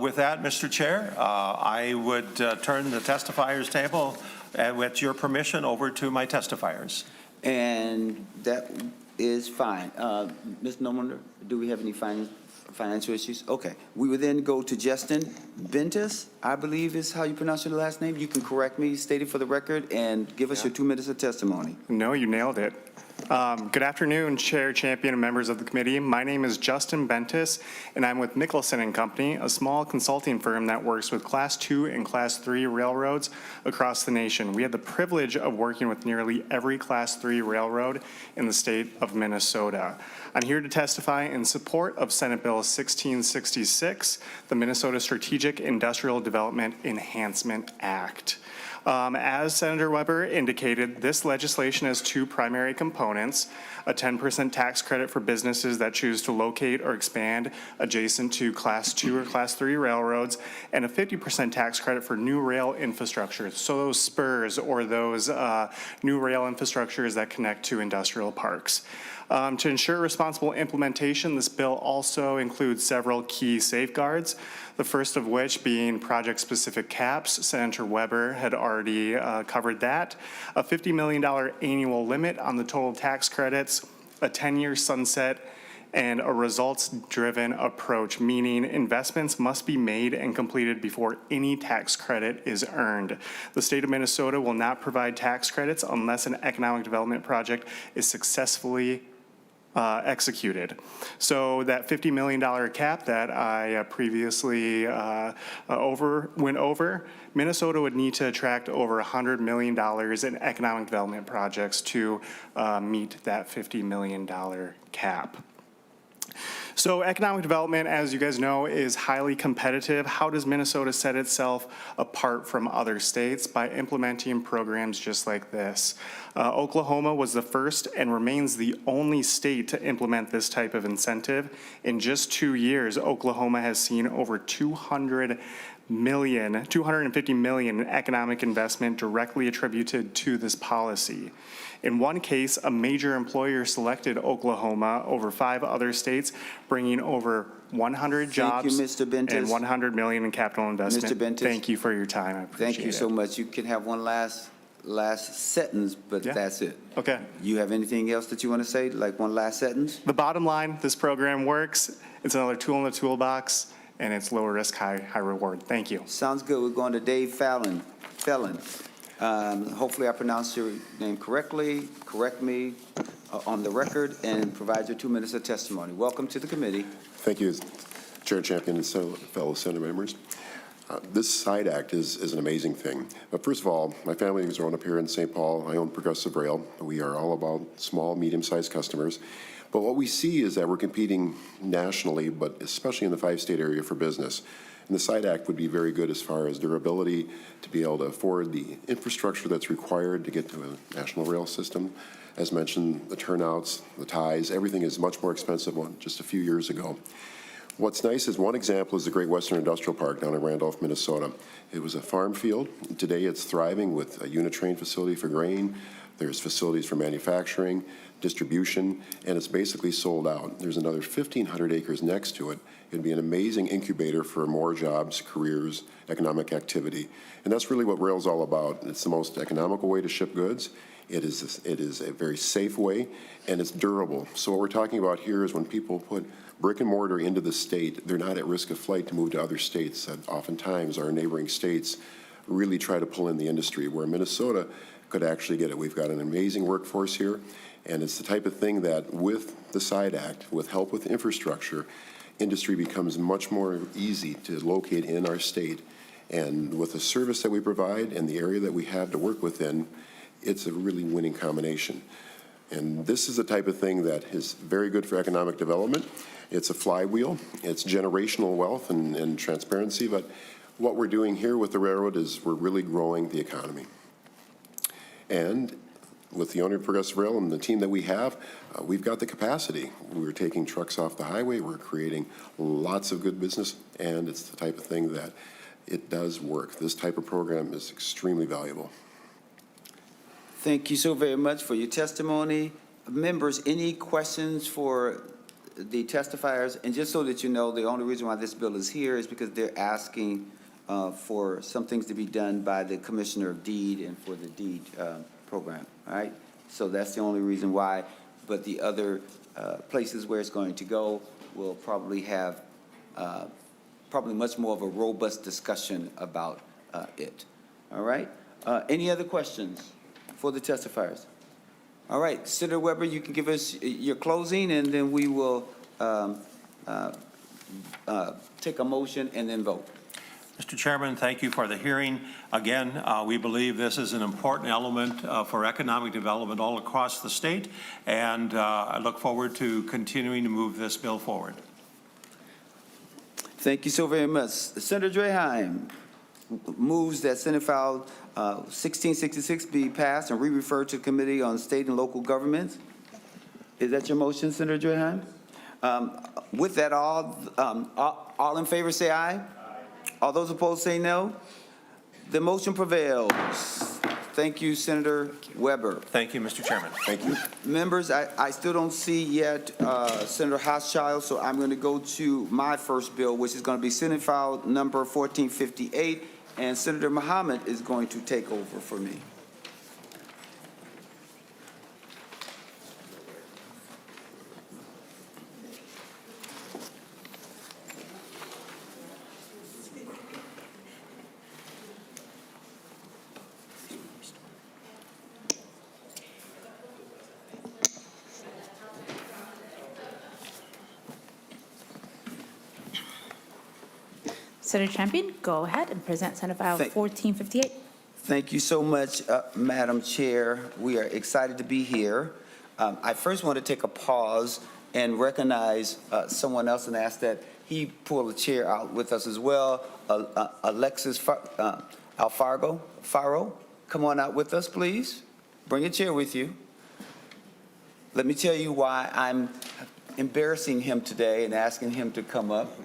With that, Mr. Chair, I would turn the testifiers table, with your permission, over to my testifiers. And that is fine. Ms. Nomander, do we have any financial issues? Okay. We will then go to Justin Bentis, I believe is how you pronounce your last name. You can correct me, state it for the record, and give us your 2 minutes of testimony. No, you nailed it. Good afternoon, Chair, Champion, and members of the committee. My name is Justin Bentis, and I'm with Mickelson & Company, a small consulting firm that works with Class 2 and Class 3 railroads across the nation. We have the privilege of working with nearly every Class 3 railroad in the state of Minnesota. I'm here to testify in support of Senate Bill 1666, the Minnesota Strategic Industrial Development Enhancement Act. As Senator Weber indicated, this legislation has 2 primary components: a 10% tax credit for businesses that choose to locate or expand adjacent to Class 2 or Class 3 railroads, and a 50% tax credit for new rail infrastructure, so those spurs or those new rail infrastructures that connect to industrial parks. To ensure responsible implementation, this bill also includes several key safeguards, the first of which being project-specific caps. Senator Weber had already covered that. A $50 million annual limit on the total tax credits, a 10-year sunset, and a results-driven approach, meaning investments must be made and completed before any tax credit is earned. The state of Minnesota will not provide tax credits unless an economic development project is successfully executed. So that $50 million cap that I previously went over, Minnesota would need to attract over $100 million in economic development projects to meet that $50 million cap. So economic development, as you guys know, is highly competitive. How does Minnesota set itself apart from other states? By implementing programs just like this. Oklahoma was the first and remains the only state to implement this type of incentive. In just 2 years, Oklahoma has seen over $250 million in economic investment directly attributed to this policy. In one case, a major employer selected Oklahoma over 5 other states, bringing over 100 jobs and $100 million in capital investment. Mr. Bentis, thank you for your time. I appreciate it. Thank you so much. You can have one last sentence, but that's it. Okay. You have anything else that you want to say, like one last sentence? The bottom line, this program works. It's another tool in the toolbox, and it's lower risk, high reward. Thank you. Sounds good. We're going to Dave Fallon. Hopefully I pronounced your name correctly. Correct me on the record and provide your 2 minutes of testimony. Welcome to the committee. Thank you, Chair Champion and fellow Senate members. This SIDE Act is an amazing thing. But first of all, my family is grown up here in St. Paul. I own Progressive Rail. We are all about small, medium-sized customers. But what we see is that we're competing nationally, but especially in the 5-state area for business. And the SIDE Act would be very good as far as durability, to be able to afford the infrastructure that's required to get to a national rail system. As mentioned, the turnouts, the ties, everything is much more expensive than just a few years ago. What's nice is one example is the Great Western Industrial Park down in Randolph, Minnesota. It was a farm field. Today it's thriving with a unit train facility for grain. There's facilities for manufacturing, distribution, and it's basically sold out. There's another 1,500 acres next to it. It'd be an amazing incubator for more jobs, careers, economic activity. And that's really what rail's all about. It's the most economical way to ship goods. It is a very safe way, and it's durable. So what we're talking about here is when people put brick and mortar into the state, they're not at risk of flight to move to other states. And oftentimes our neighboring states really try to pull in the industry, where Minnesota could actually get it. We've got an amazing workforce here, and it's the type of thing that with the SIDE Act, with help with infrastructure, industry becomes much more easy to locate in our state. And with the service that we provide and the area that we have to work within, it's a really winning combination. And this is the type of thing that is very good for economic development. It's a flywheel. It's generational wealth and transparency, but What we're doing here with the railroad is we're really growing the economy. And with the owner of Progressive Rail and the team that we have, we've got the capacity. We're taking trucks off the highway, we're creating lots of good business, and it's the type of thing that it does work. This type of program is extremely valuable. Thank you so very much for your testimony. Members, any questions for the testifiers? And just so that you know, the only reason why this bill is here is because they're asking for some things to be done by the Commissioner of Deed and for the deed program, all right? So that's the only reason why, but the other places where it's going to go will probably have probably much more of a robust discussion about it, all right? Any other questions for the testifiers? All right, Senator Weber, you can give us your closing, and then we will take a motion and then vote. Mr. Chairman, thank you for the hearing. Again, we believe this is an important element for economic development all across the state, and I look forward to continuing to move this bill forward. Thank you so very much. Senator Draheim moves that Senate File 1666 be passed and re-referred to the Committee on State and Local Governments. Is that your motion, Senator Draheim? With that, all in favor say aye. All those opposed say no. The motion prevails. Thank you, Senator Weber. Thank you, Mr. Chairman. Thank you. Members, I still don't see yet Senator Hauschild, so I'm going to go to my first bill, which is going to be Senate File number 1458, and Senator Muhammad is going to take over for me. Senator Champion, go ahead and present Senate File 1458. Thank you so much, Madam Chair. We are excited to be here. I first want to take a pause and recognize someone else and ask that he pull a chair out with us as well. Alexis Faro, come on out with us, please. Bring a chair with you. Let me tell you why I'm embarrassing him today and asking him to come up.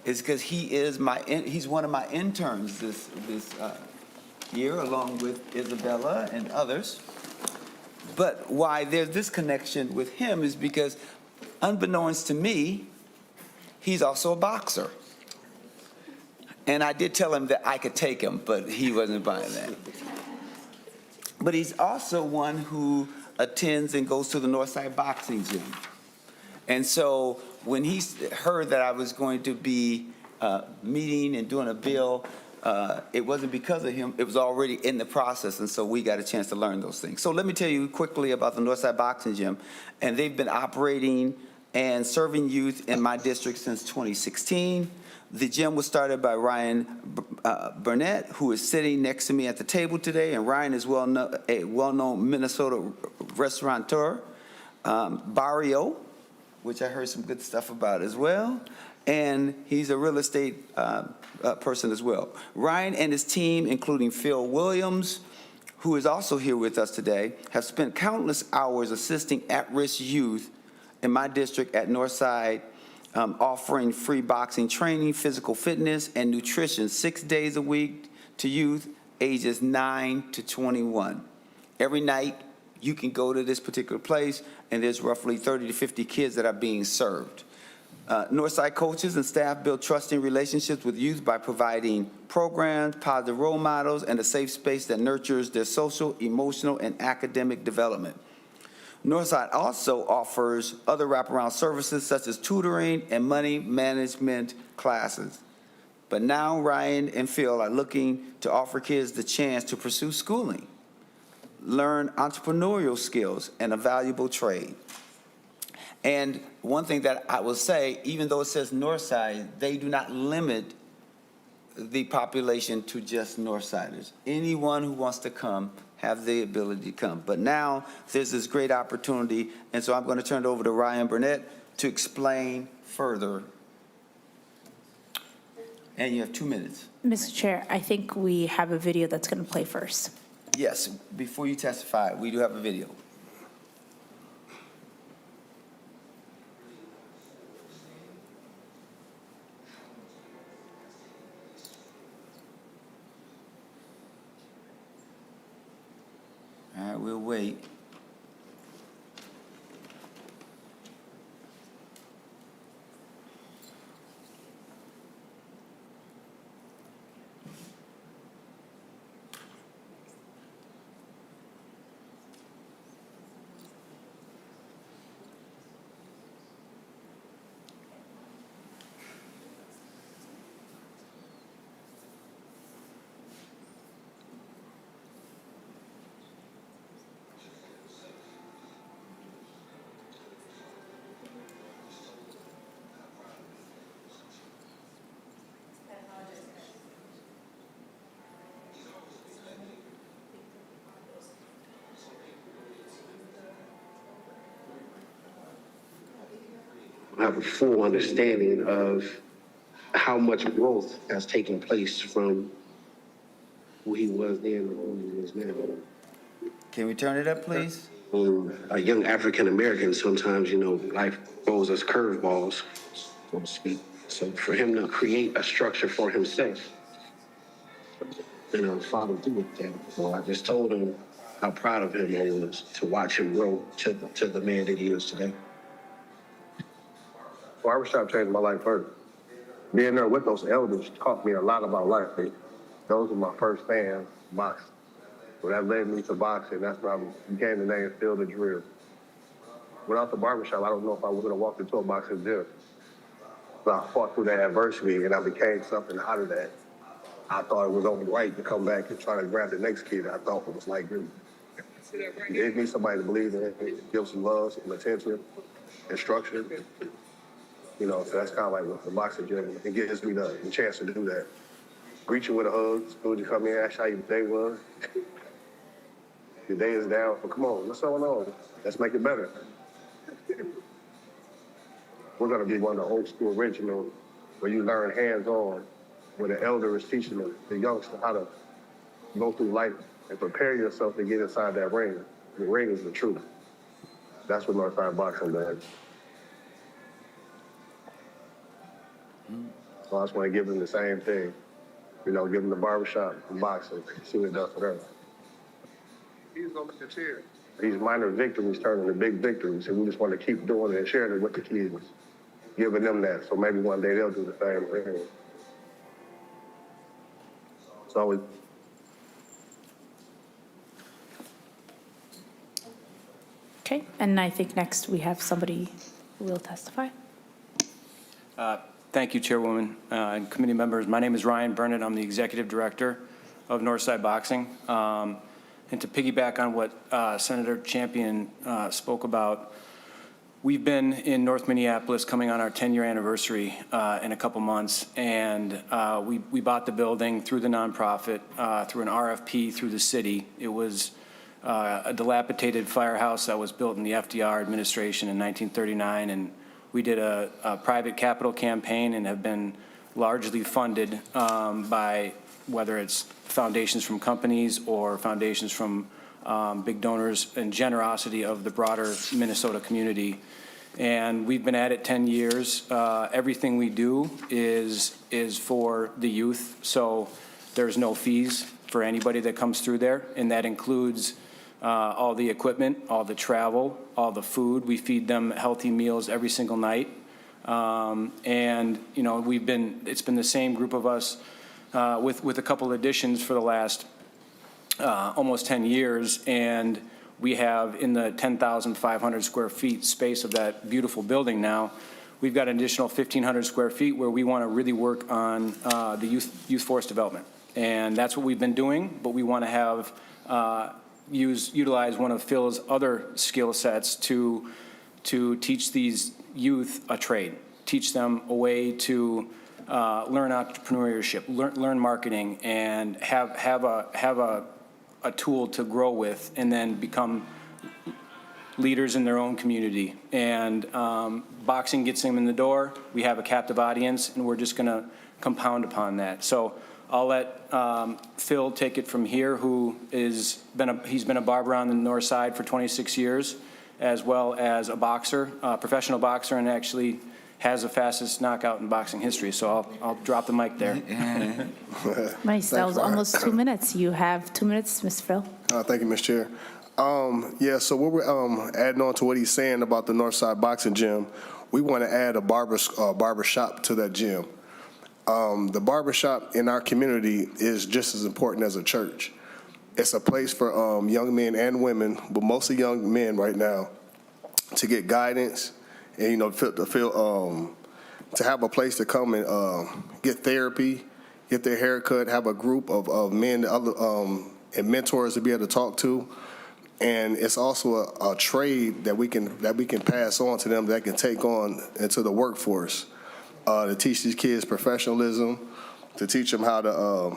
Is because he's one of my interns this year, along with Isabella and others. But why there's this connection with him is because, unbeknownst to me, he's also a boxer. And I did tell him that I could take him, but he wasn't buying that. But he's also one who attends and goes to the Northside boxing gym. And so when he heard that I was going to be meeting and doing a bill, it wasn't because of him. It was already in the process, and so we got a chance to learn those things. So let me tell you quickly about the Northside Boxing Gym. And they've been operating and serving youth in my district since 2016. The gym was started by Ryan Burnett, who is sitting next to me at the table today, and Ryan is a well-known Minnesota restaurateur. Barrio, which I heard some good stuff about as well, and he's a real estate person as well. Ryan and his team, including Phil Williams, who is also here with us today, have spent countless hours assisting at-risk youth in my district at Northside, offering free boxing training, physical fitness, and nutrition 6 days a week to youth ages 9 to 21. Every night, you can go to this particular place, and there's roughly 30 to 50 kids that are being served. Northside coaches and staff build trusting relationships with youth by providing programs, positive role models, and a safe space that nurtures their social, emotional, and academic development. Northside also offers other wraparound services such as tutoring and money management classes. But now Ryan and Phil are looking to offer kids the chance to pursue schooling, learn entrepreneurial skills, and a valuable trade. And one thing that I will say, even though it says Northside, they do not limit the population to just Northsiders. Anyone who wants to come have the ability to come. But now there's this great opportunity, and so I'm going to turn it over to Ryan Burnett to explain further. And you have 2 minutes. Mr. Chair, I think we have a video that's going to play first. Yes, before you testify, we do have a video. All right, we'll wait. Have a full understanding of how much growth has taken place from who he was then to who he is now. Can we turn it up, please? A young African American, sometimes, you know, life throws us curveballs, so to speak. So for him to create a structure for himself, you know, follow through with that. So I just told him how proud of him I was to watch him grow to the man that he is today. Barbershop changed my life first. Being there with those elders taught me a lot about life. Those were my first fans, boxing. So that led me to boxing. That's where I became the name Field of Drill. Without the barbershop, I don't know if I would have walked into a boxing gym. So I fought through that adversity and I became something out of that. I thought it was only right to come back and try to grab the next kid. I thought it was like me. It gave me somebody to believe in, give some love, some attention, and structure. You know, so that's kind of like what the boxing gym, it gives me the chance to do that. Greet you with a hug, as soon as you come in, ask how your day was. Your day is down, well, come on, what's going on? Let's make it better. We're gonna be one of the old school original where you learn hands-on, where the elder is teaching the youngster how to go through life and prepare yourself to get inside that ring. The ring is the truth. That's what Northside boxing does. So I just want to give them the same thing. You know, give them the barbershop and boxing, see what it does for them. He's over the chair. These minor victories turn into big victories, and we just want to keep doing it and sharing it with the kids, giving them that, so maybe one day they'll do the same thing. So Okay, and I think next we have somebody who will testify. Thank you, Chairwoman and committee members. My name is Ryan Burnett. I'm the Executive Director of Northside Boxing. And to piggyback on what Senator Champion spoke about, we've been in North Minneapolis coming on our 10-year anniversary in a couple months, and we bought the building through the nonprofit, through an RFP through the city. It was a dilapidated firehouse that was built in the FDR administration in 1939, and we did a private capital campaign and have been largely funded by whether it's foundations from companies or foundations from big donors and generosity of the broader Minnesota community. And we've been at it 10 years. Everything we do is for the youth, so there's no fees for anybody that comes through there, and that includes all the equipment, all the travel, all the food. We feed them healthy meals every single night. And, you know, it's been the same group of us with a couple additions for the last almost 10 years. And we have in the 10,500 square feet space of that beautiful building now, we've got an additional 1,500 square feet where we want to really work on the youth force development. And that's what we've been doing, but we want to have utilize one of Phil's other skill sets to teach these youth a trade, teach them a way to learn entrepreneurship, learn marketing, and have a tool to grow with, and then become leaders in their own community. And boxing gets them in the door. We have a captive audience, and we're just going to compound upon that. So I'll let Phil take it from here, he's been a barber on the north side for 26 years, as well as a boxer, professional boxer, and actually has the fastest knockout in boxing history. So I'll drop the mic there. Nice, that was almost 2 minutes. You have 2 minutes, Mr. Phil. Thank you, Ms. Chair. Yeah, so what we're adding on to what he's saying about the Northside Boxing Gym, we want to add a barber shop to that gym. The barber shop in our community is just as important as a church. It's a place for young men and women, but mostly young men right now, to get guidance and, to have a place to come and get therapy, get their hair cut, have a group of men and mentors to be able to talk to. And it's also a trade that we can pass on to them that can take on into the workforce, to teach these kids professionalism, to teach them how to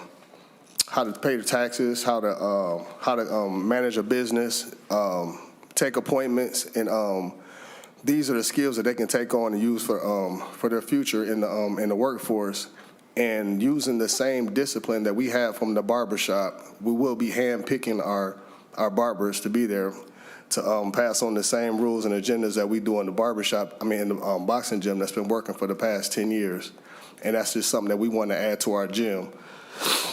pay their taxes, how to manage a business, take appointments, and these are the skills that they can take on and use for their future in the workforce. And using the same discipline that we have from the barbershop, we will be hand-picking our barbers to be there to pass on the same rules and agendas that we do in the barbershop, in the boxing gym that's been working for the past 10 years. And that's just something that we want to add to our gym,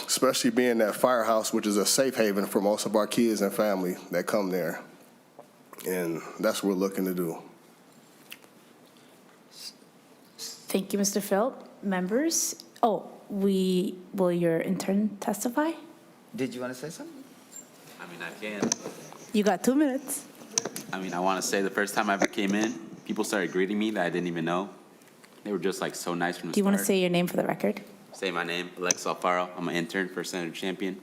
especially being that firehouse, which is a safe haven for most of our kids and family that come there. And that's what we're looking to do. Thank you, Mr. Phil. Members, will your intern testify? Did you want to say something? I can. You got 2 minutes. I want to say the first time I ever came in, people started greeting me that I didn't even know. They were just like so nice from the start. Do you want to say your name for the record? Say my name, Alex Alfaro. I'm an intern for Senator Champion.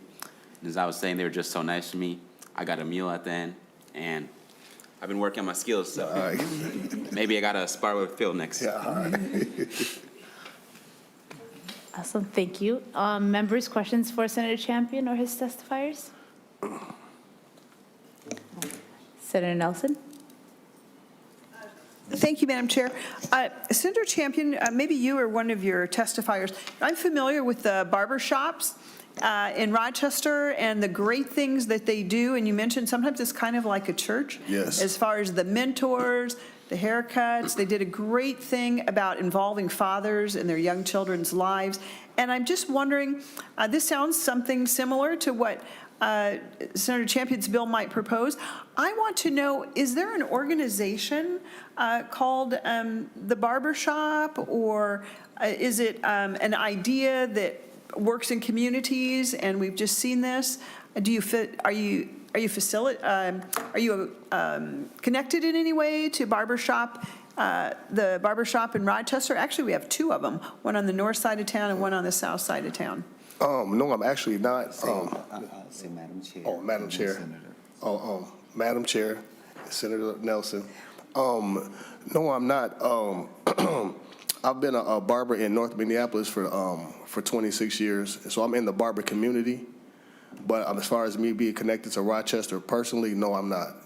And as I was saying, they were just so nice to me. I got a meal at the end, and I've been working on my skills, so maybe I got to spar with Phil next. Yeah, all right. Awesome, thank you. Members, questions for Senator Champion or his testifiers? Senator Nelson? Thank you, Madam Chair. Senator Champion, maybe you or one of your testifiers, I'm familiar with the barber shops in Rochester and the great things that they do, and you mentioned sometimes it's kind of like a church. Yes. As far as the mentors, the haircuts, they did a great thing about involving fathers in their young children's lives. And I'm just wondering, this sounds something similar to what Senator Champion's bill might propose. I want to know, is there an organization called the Barbershop, or is it an idea that works in communities and we've just seen this? Are you connected in any way to Barbershop, the Barbershop in Rochester? Actually, we have two of them, one on the north side of town and one on the south side of town. No, I'm actually not. Say Madam Chair. Oh, Madam Chair. Madam Chair, Senator Nelson. No, I'm not. I've been a barber in North Minneapolis for 26 years, so I'm in the barber community. But as far as me being connected to Rochester personally, no, I'm not.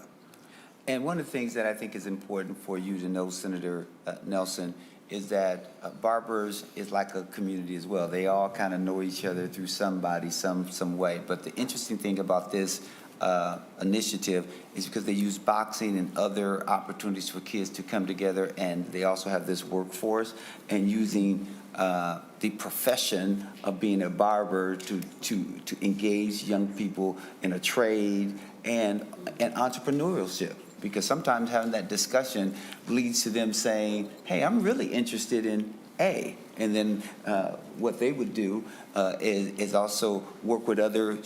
And one of the things that I think is important for you to know, Senator Nelson, is that barbers is like a community as well. They all kind of know each other through somebody, some way. But the interesting thing about this initiative is because they use boxing and other opportunities for kids to come together, and they also have this workforce, and using the profession of being a barber to engage young people in a trade and entrepreneurship. Because sometimes having that discussion leads to them saying, hey, I'm really interested in A. And then what they would do is also work with other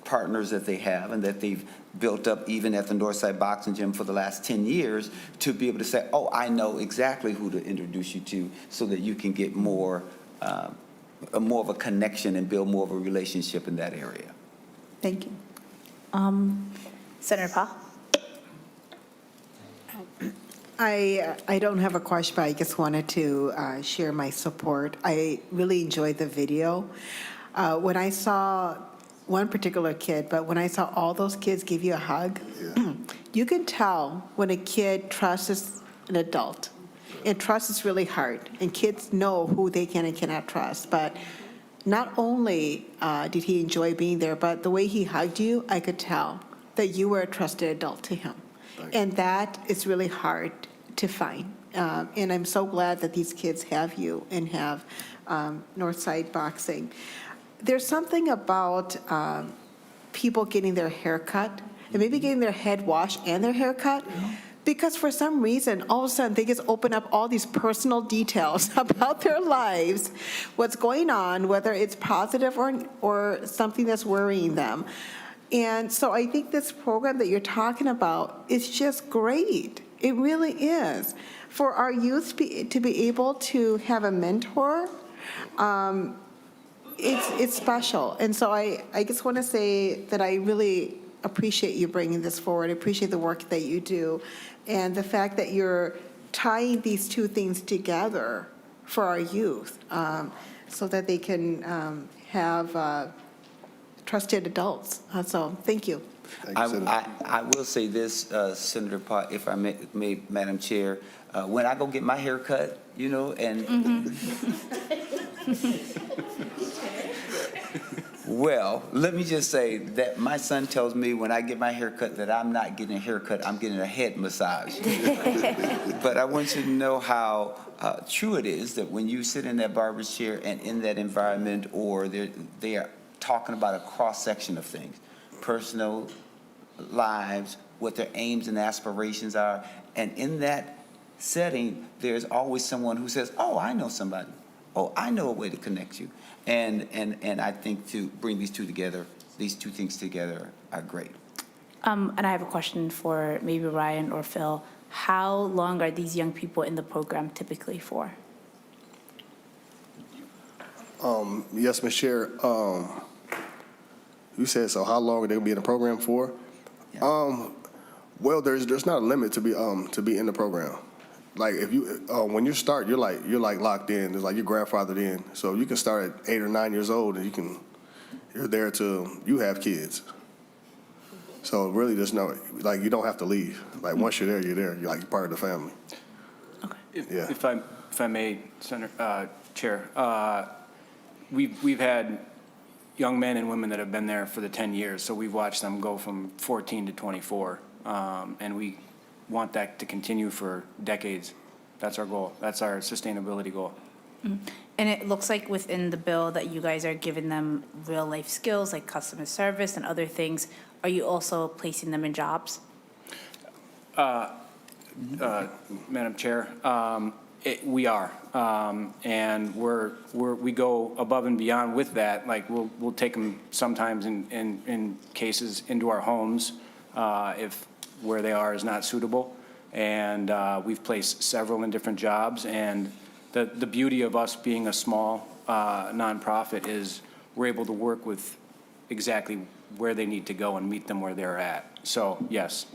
partners that they have and that they've built up even at the Northside Boxing Gym for the last 10 years to be able to say, oh, I know exactly who to introduce you to, so that you can get more of a connection and build more of a relationship in that area. Thank you. Senator Paul? I don't have a question, but I just wanted to share my support. I really enjoyed the video. When I saw one particular kid, but when I saw all those kids give you a hug, you can tell when a kid trusts an adult. And trust is really hard, and kids know who they can and cannot trust. But not only did he enjoy being there, but the way he hugged you, I could tell that you were a trusted adult to him. And that is really hard to find. And I'm so glad that these kids have you and have Northside Boxing. There's something about people getting their hair cut, and maybe getting their head washed and their hair cut, because for some reason, all of a sudden, they just open up all these personal details about their lives, what's going on, whether it's positive or something that's worrying them. And so I think this program that you're talking about is just great. It really is. For our youth to be able to have a mentor, it's special. And so I just want to say that I really appreciate you bringing this forward. I appreciate the work that you do, and the fact that you're tying these two things together for our youth, so that they can have trusted adults. So thank you. I will say this, Senator Pott, if I may, Madam Chair, when I go get my hair cut, you know, and well, let me just say that my son tells me when I get my hair cut that I'm not getting a haircut, I'm getting a head massage. But I want you to know how true it is that when you sit in that barber's chair and in that environment, or they are talking about a cross-section of things, personal lives, what their aims and aspirations are, and in that setting, there's always someone who says, oh, I know somebody. Oh, I know a way to connect you. And I think to bring these two things together are great. And I have a question for maybe Ryan or Phil. How long are these young people in the program typically for? Yes, Ms. Chair. You said, so how long are they gonna be in the program for? Yeah. Well, there's not a limit to be in the program. Like if you when you start, you're like locked in. It's like you're grandfathered in. So you can start at 8 or 9 years old, and you're there till you have kids. So really, there's no, like, you don't have to leave. Like once you're there, you're there. You're like part of the family. Okay. If I may, Senator Chair, we've had young men and women that have been there for the 10 years. So we've watched them go from 14 to 24, and we want that to continue for decades. That's our goal. That's our sustainability goal. And it looks like within the bill that you guys are giving them real life skills like customer service and other things. Are you also placing them in jobs? Madam Chair, we are, and we go above and beyond with that. Like we'll take them sometimes in cases into our homes if where they are is not suitable, and we've placed several in different jobs. And the beauty of us being a small nonprofit is we're able to work with exactly where they need to go and meet them where they're at. So yes.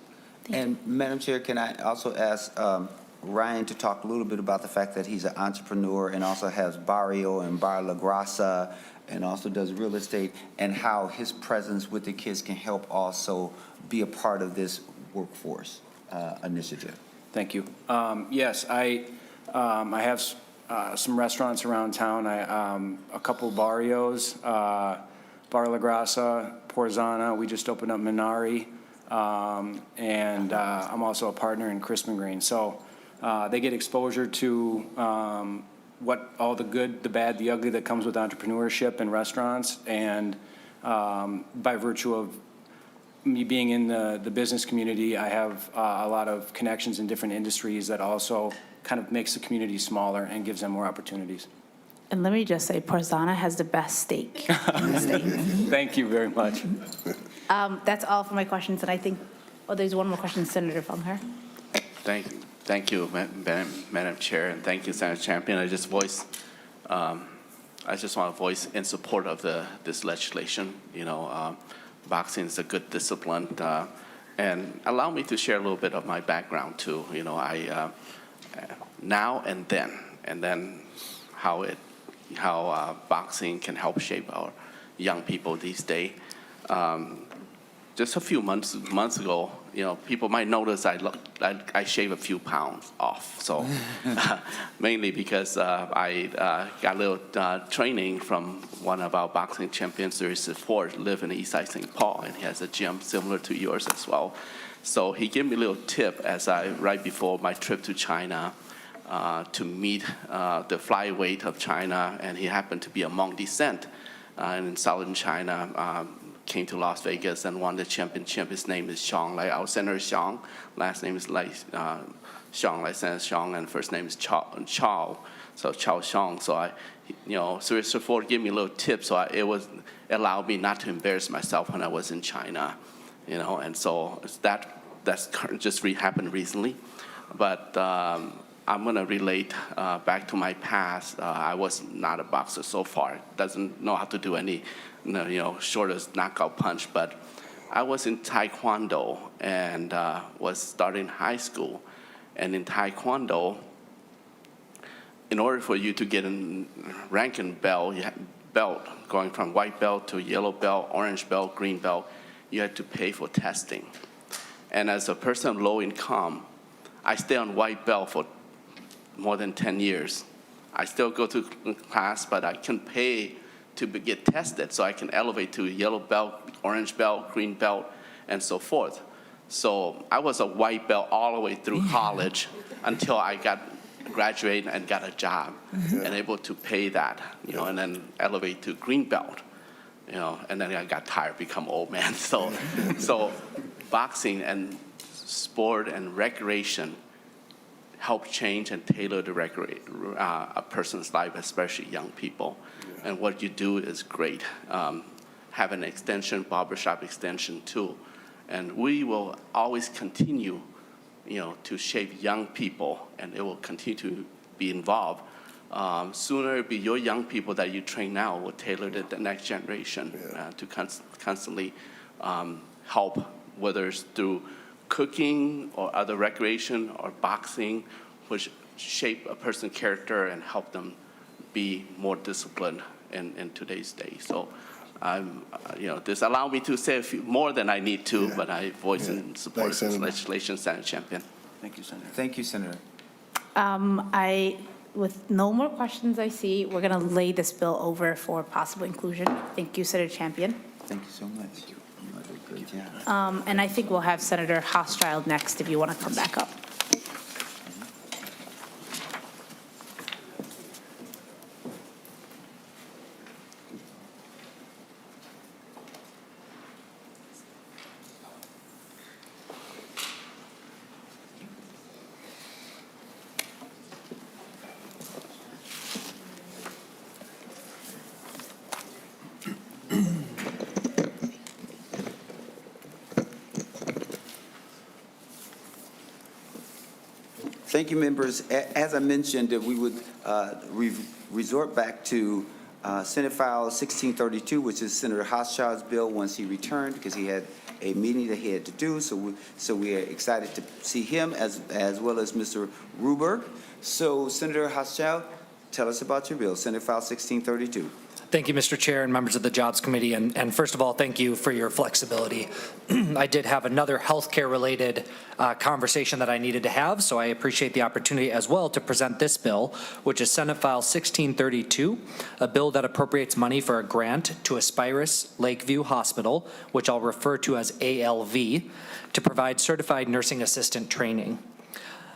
And Madam Chair, can I also ask Ryan to talk a little bit about the fact that he's an entrepreneur and also has Barrio and Bar La Grasa and also does real estate, and how his presence with the kids can help also be a part of this workforce initiative. Thank you. Yes, I have some restaurants around town. A couple barrios, Bar La Grasa, Porzana. We just opened up Minari, and I'm also a partner in Crispin Green. So they get exposure to what all the good, the bad, the ugly that comes with entrepreneurship and restaurants. And by virtue of me being in the business community, I have a lot of connections in different industries that also kind of makes the community smaller and gives them more opportunities. And let me just say, Porzana has the best steak in the state. Thank you very much. That's all for my questions, and I think, there's one more question, Senator Fungher. Thank you, Madam Chair, and thank you, Senator Champion. I just want to voice in support of this legislation. You know, boxing is a good discipline, and allow me to share a little bit of my background too. You know, I now and then how boxing can help shape our young people these days. Just a few months ago, people might notice I shave a few pounds off. So mainly because I got a little training from one of our boxing champions, Series 4, live in Eastside St. Paul, and he has a gym similar to yours as well. So he gave me a little tip right before my trip to China to meet the flyweight of China, and he happened to be a Hmong descent in southern China. Came to Las Vegas and won the championship. His name is Xiong, like our senator Xiong. Last name is like Xiong, like Senator Xiong, and first name is Chao. So Chao Xiong. So Series 4 gave me a little tip, so it allowed me not to embarrass myself when I was in China, and so that's just happened recently. But I'm gonna relate back to my past. I was not a boxer so far. Doesn't know how to do any, shortest knockout punch. But I was in Taekwondo and was starting high school. And in Taekwondo, in order for you to get a rank and belt, going from white belt to yellow belt, orange belt, green belt, you had to pay for testing. And as a person of low income, I stay on white belt for more than 10 years. I still go to class, but I can pay to get tested so I can elevate to yellow belt, orange belt, green belt, and so forth. So I was a white belt all the way through college until I graduated and got a job and able to pay that, and then elevate to green belt, and then I got tired, become old man. So boxing and sport and recreation help change and tailor a person's life, especially young people. And what you do is great. Have an extension, barbershop extension too. And we will always continue, to shape young people, and it will continue to be involved. Sooner it'll be your young people that you train now will tailor the next generation to constantly help, whether it's through cooking or other recreation or boxing, which shape a person's character and help them be more disciplined in today's day. So this allowed me to say a few more than I need to, but I voice in support of this legislation, Senator Champion. Thank you, Senator. Thank you, Senator. With no more questions I see, we're going to lay this bill over for possible inclusion. Thank you, Senator Champion. Thank you so much. You did a great job. And I think we'll have Senator Hauschild next if you want to come back up. Thank you, members. As I mentioned, that we would resort back to Senate File 1632, which is Senator Hauschild's bill once he returned, because he had a meeting that he had to do. So we are excited to see him as well as Mr. Ruberg. So Senator Hauschild, tell us about your bill, Senate File 1632. Thank you, Mr. Chair and members of the Jobs Committee. And first of all, thank you for your flexibility. I did have another healthcare-related conversation that I needed to have, so I appreciate the opportunity as well to present this bill, which is Senate File 1632, a bill that appropriates money for a grant to Aspirus Lake View Hospital, which I'll refer to as ALV, to provide certified nursing assistant training.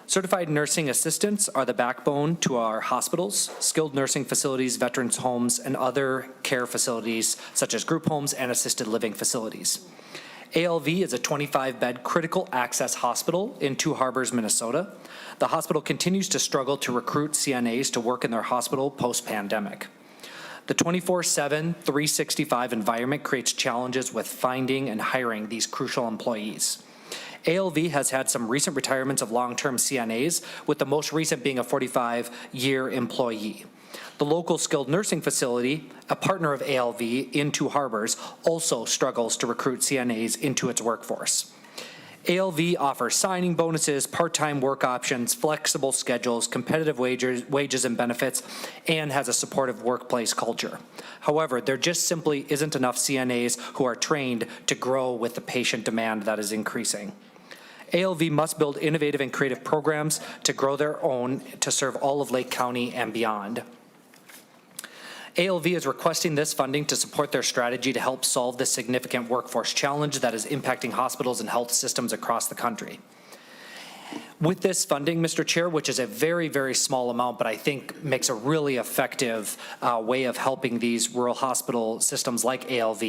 Certified nursing assistants are the backbone to our hospitals, skilled nursing facilities, veterans homes, and other care facilities such as group homes and assisted living facilities. ALV is a 25-bed critical access hospital in Two Harbors, Minnesota. The hospital continues to struggle to recruit CNAs to work in their hospital post-pandemic. The 24/7, 365 environment creates challenges with finding and hiring these crucial employees. ALV has had some recent retirements of long-term CNAs, with the most recent being a 45-year employee. The local skilled nursing facility, a partner of ALV in Two Harbors, also struggles to recruit CNAs into its workforce. ALV offers signing bonuses, part-time work options, flexible schedules, competitive wages and benefits, and has a supportive workplace culture. However, there just simply isn't enough CNAs who are trained to grow with the patient demand that is increasing. ALV must build innovative and creative programs to grow their own to serve all of Lake County and beyond. ALV is requesting this funding to support their strategy to help solve the significant workforce challenge that is impacting hospitals and health systems across the country. With this funding, Mr. Chair, which is a very, very small amount, but I think makes a really effective way of helping these rural hospital systems like ALV,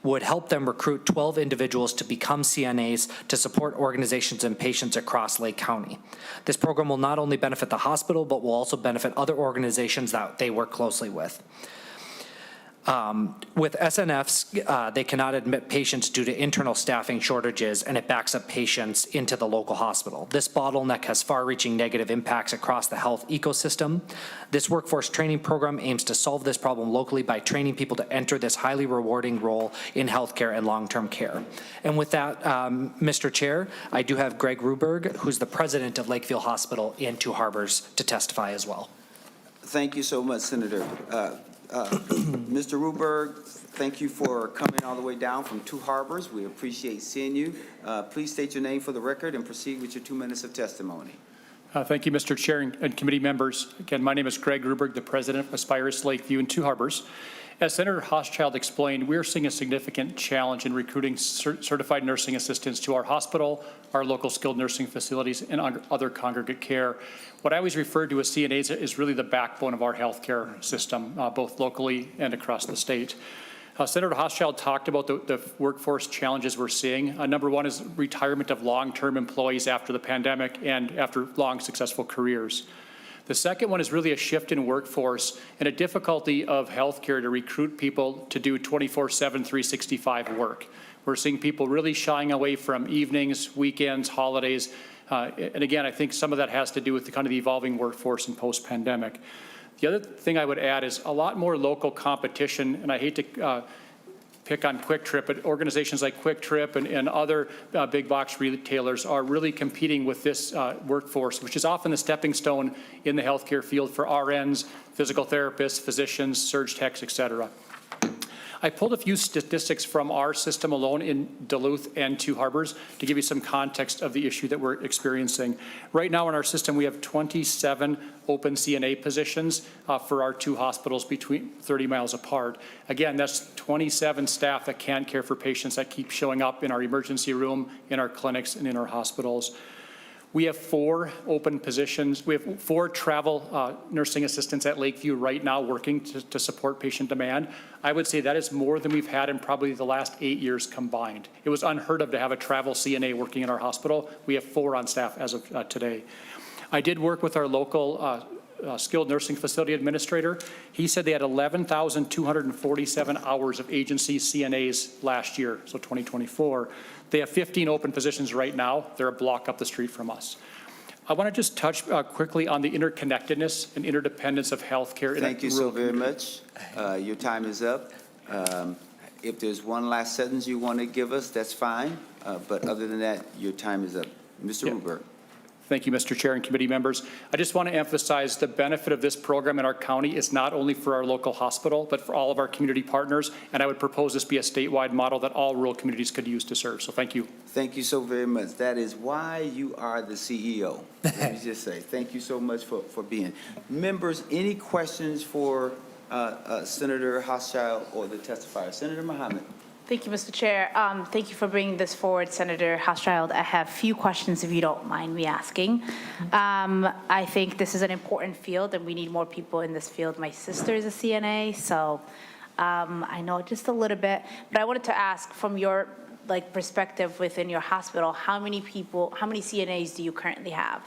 would help them recruit 12 individuals to become CNAs to support organizations and patients across Lake County. This program will not only benefit the hospital, but will also benefit other organizations that they work closely with. With SNFs, they cannot admit patients due to internal staffing shortages, and it backs up patients into the local hospital. This bottleneck has far-reaching negative impacts across the health ecosystem. This workforce training program aims to solve this problem locally by training people to enter this highly rewarding role in healthcare and long-term care. And with that, Mr. Chair, I do have Greg Ruberg, who's the president of Lakeview Hospital in Two Harbors, to testify as well. Thank you so much, Senator. Mr. Ruberg, thank you for coming all the way down from Two Harbors. We appreciate seeing you. Please state your name for the record and proceed with your 2 minutes of testimony. Thank you, Mr. Chair and committee members. Again, my name is Greg Ruberg, the president of Aspirus Lake View in Two Harbors. As Senator Hauschild explained, we are seeing a significant challenge in recruiting certified nursing assistants to our hospital, our local skilled nursing facilities, and other congregate care. What I always refer to as CNAs is really the backbone of our healthcare system, both locally and across the state. Senator Hauschild talked about the workforce challenges we're seeing. Number one is retirement of long-term employees after the pandemic and after long, successful careers. The second one is really a shift in workforce and a difficulty of healthcare to recruit people to do 24/7, 365 work. We're seeing people really shying away from evenings, weekends, holidays. And again, I think some of that has to do with the kind of the evolving workforce in post-pandemic. The other thing I would add is a lot more local competition, and I hate to pick on Quick Trip, but organizations like Quick Trip and other big box retailers are really competing with this workforce, which is often the stepping stone in the healthcare field for RNs, physical therapists, physicians, surge techs, et cetera. I pulled a few statistics from our system alone in Duluth and Two Harbors to give you some context of the issue that we're experiencing. Right now in our system, we have 27 open CNA positions for our two hospitals between 30 miles apart. Again, that's 27 staff that can't care for patients that keep showing up in our emergency room, in our clinics, and in our hospitals. We have 4 open positions. We have 4 travel nursing assistants at Lakeview right now working to support patient demand. I would say that is more than we've had in probably the last 8 years combined. It was unheard of to have a travel CNA working in our hospital. We have 4 on staff as of today. I did work with our local skilled nursing facility administrator. He said they had 11,247 hours of agency CNAs last year, so 2024. They have 15 open positions right now. They're a block up the street from us. I want to just touch quickly on the interconnectedness and interdependence of healthcare. Thank you so very much. Your time is up. If there's one last sentence you want to give us, that's fine. But other than that, your time is up. Mr. Ruberg. Thank you, Mr. Chair and committee members. I just want to emphasize the benefit of this program in our county is not only for our local hospital, but for all of our community partners. And I would propose this be a statewide model that all rural communities could use to serve. So thank you. Thank you so very much. That is why you are the CEO. Let me just say, thank you so much for being. Members, any questions for Senator Hauschild or the testifier? Senator Muhammad. Thank you, Mr. Chair. Thank you for bringing this forward, Senator Hauschild. I have a few questions, if you don't mind me asking. I think this is an important field, and we need more people in this field. My sister is a CNA, so I know just a little bit. But I wanted to ask, from your perspective within your hospital, how many CNAs do you currently have?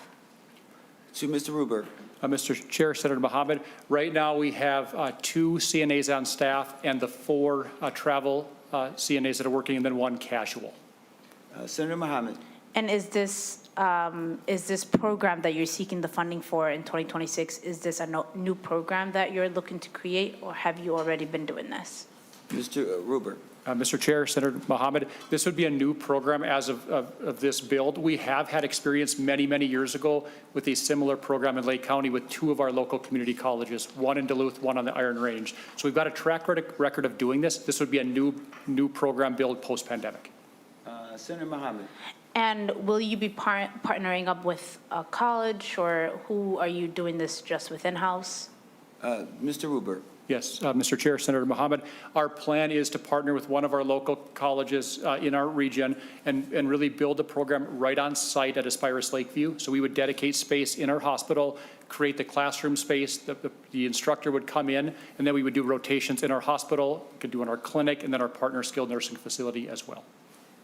To Mr. Ruberg. Mr. Chair, Senator Muhammad, right now we have 2 CNAs on staff and the 4 travel CNAs that are working, and then 1 casual. Senator Muhammad. And is this program that you're seeking the funding for in 2026, is this a new program that you're looking to create, or have you already been doing this? Mr. Ruberg. Mr. Chair, Senator Muhammad, this would be a new program as of this build. We have had experience many, many years ago with a similar program in Lake County with 2 of our local community colleges, 1 in Duluth, 1 on the Iron Range. So we've got a track record of doing this. This would be a new program build post-pandemic. Senator Muhammad. And will you be partnering up with a college, or who are you doing this just with in-house? Mr. Ruber. Yes, Mr. Chair, Senator Mohammed, our plan is to partner with one of our local colleges in our region and really build a program right on site at Aspirus Lake View. So we would dedicate space in our hospital, create the classroom space, the instructor would come in, and then we would do rotations in our hospital, could do in our clinic, and then our partner skilled nursing facility as well.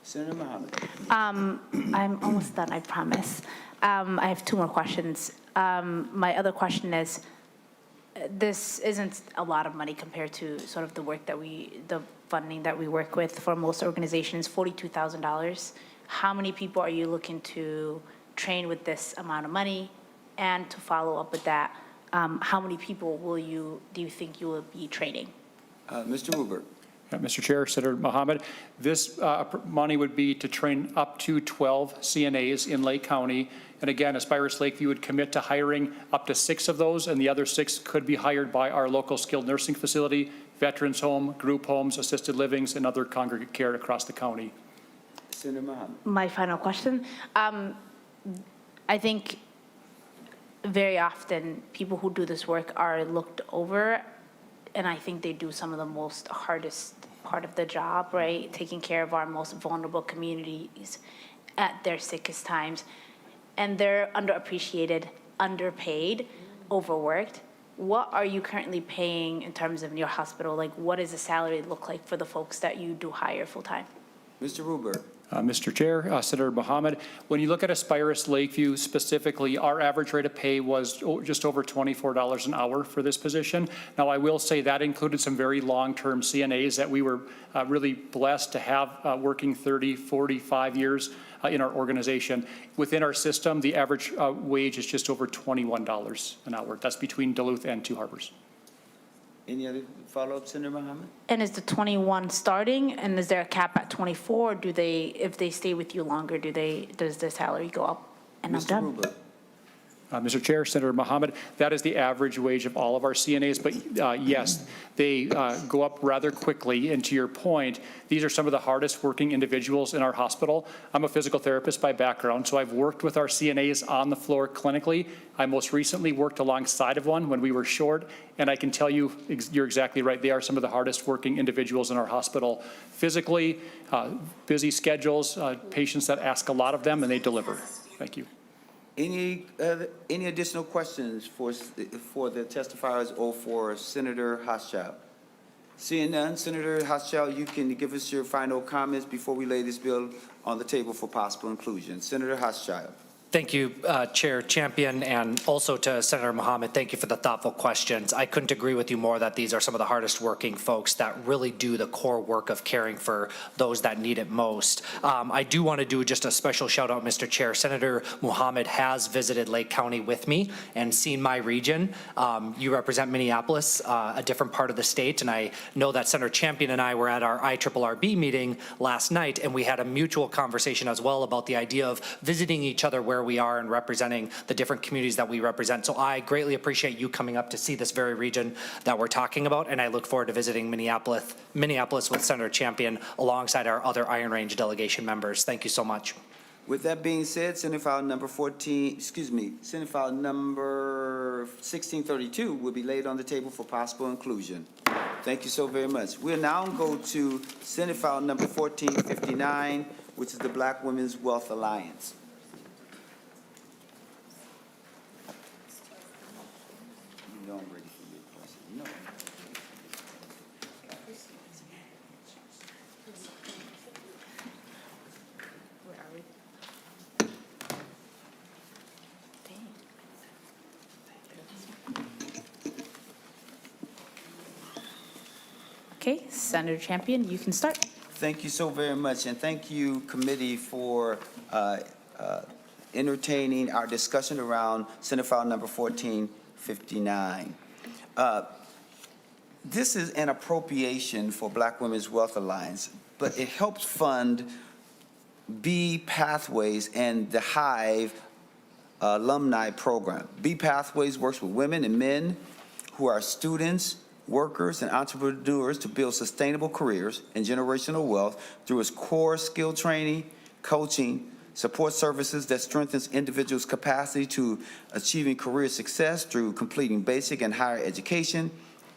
Senator Mohammed. I'm almost done, I promise. I have two more questions. My other question is, this isn't a lot of money compared to sort of the funding that we work with for most organizations, $42,000. How many people are you looking to train with this amount of money? And to follow up with that, how many people do you think you will be training? Mr. Ruber. Mr. Chair, Senator Mohammed, this money would be to train up to 12 CNAs in Lake County. And again, Aspirus Lakeview would commit to hiring up to 6 of those, and the other 6 could be hired by our local skilled nursing facility, veterans home, group homes, assisted livings, and other congregate care across the county. Senator Mohammed. My final question. I think very often people who do this work are looked over, and I think they do some of the most hardest part of the job, right? Taking care of our most vulnerable communities at their sickest times. And they're underappreciated, underpaid, overworked. What are you currently paying in terms of your hospital? Like, what does the salary look like for the folks that you do hire full-time? Mr. Ruber. Mr. Chair, Senator Mohammed, when you look at Aspirus Lakeview specifically, our average rate of pay was just over $24 an hour for this position. Now, I will say that included some very long-term CNAs that we were really blessed to have working 30, 45 years in our organization. Within our system, the average wage is just over $21 an hour. That's between Duluth and Two Harbors. Any other follow-up, Senator Mohammed? And is the 21 starting, and is there a cap at 24? Do they, if they stay with you longer, does the salary go up? And I'm done. Ruber. Mr. Chair, Senator Mohammed, that is the average wage of all of our CNAs, but yes, they go up rather quickly. And to your point, these are some of the hardest working individuals in our hospital. I'm a physical therapist by background, so I've worked with our CNAs on the floor clinically. I most recently worked alongside of one when we were short, and I can tell you, you're exactly right, they are some of the hardest working individuals in our hospital. Physically, busy schedules, patients that ask a lot of them, and they deliver. Thank you. Any additional questions for the testifiers or for Senator Hauschild? Seeing none, Senator Hauschild, you can give us your final comments before we lay this bill on the table for possible inclusion. Senator Hauschild. Thank you, Chair Champion, and also to Senator Mohammed, thank you for the thoughtful questions. I couldn't agree with you more that these are some of the hardest working folks that really do the core work of caring for those that need it most. I do want to do just a special shout out, Mr. Chair. Senator Mohammed has visited Lake County with me and seen my region. You represent Minneapolis, a different part of the state, and I know that Senator Champion and I were at our IRRB meeting last night, and we had a mutual conversation as well about the idea of visiting each other where we are and representing the different communities that we represent. So I greatly appreciate you coming up to see this very region that we're talking about, and I look forward to visiting Minneapolis with Senator Champion alongside our other Iron Range delegation members. Thank you so much. With that being said, Senate File number 1632 will be laid on the table for possible inclusion. Thank you so very much. We'll now go to Senate File number 1459, which is the Black Women's Wealth Alliance. You know I'm ready for your question. No. Where are we? Okay, Senator Champion, you can start. Thank you so very much, and thank you, committee, for entertaining our discussion around Senate File number 1459. This is an appropriation for Black Women's Wealth Alliance, but it helps fund B Pathways and the Hive alumni program. B Pathways works with women and men who are students, workers, and entrepreneurs to build sustainable careers and generational wealth through its core skill training, coaching, support services that strengthens individuals' capacity to achieving career success through completing basic and higher education,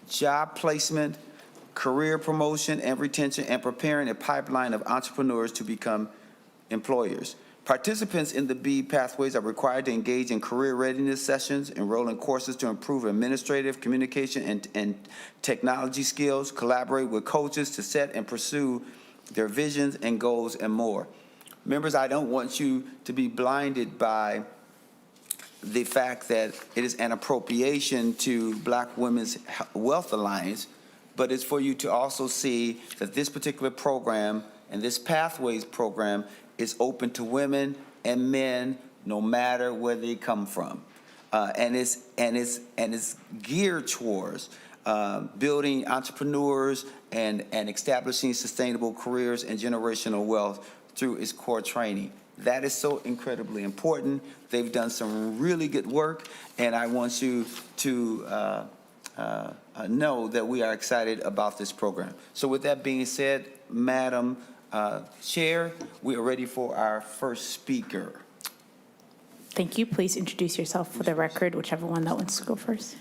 job placement, career promotion and retention, and preparing a pipeline of entrepreneurs to become employers. Participants in the B pathways are required to engage in career readiness sessions, enroll in courses to improve administrative, communication, and technology skills, collaborate with coaches to set and pursue their visions and goals, and more. Members, I don't want you to be blinded by the fact that it is an appropriation to Black Women's Wealth Alliance, but it's for you to also see that this particular program and this Pathways program is open to women and men, no matter where they come from, and it's geared towards building entrepreneurs and establishing sustainable careers and generational wealth through its core training. That is so incredibly important. They've done some really good work, and I want you to know that we are excited about this program. So with that being said, Madam Chair, we are ready for our first speaker. Thank you. Please introduce yourself for the record, whichever one that wants to go first.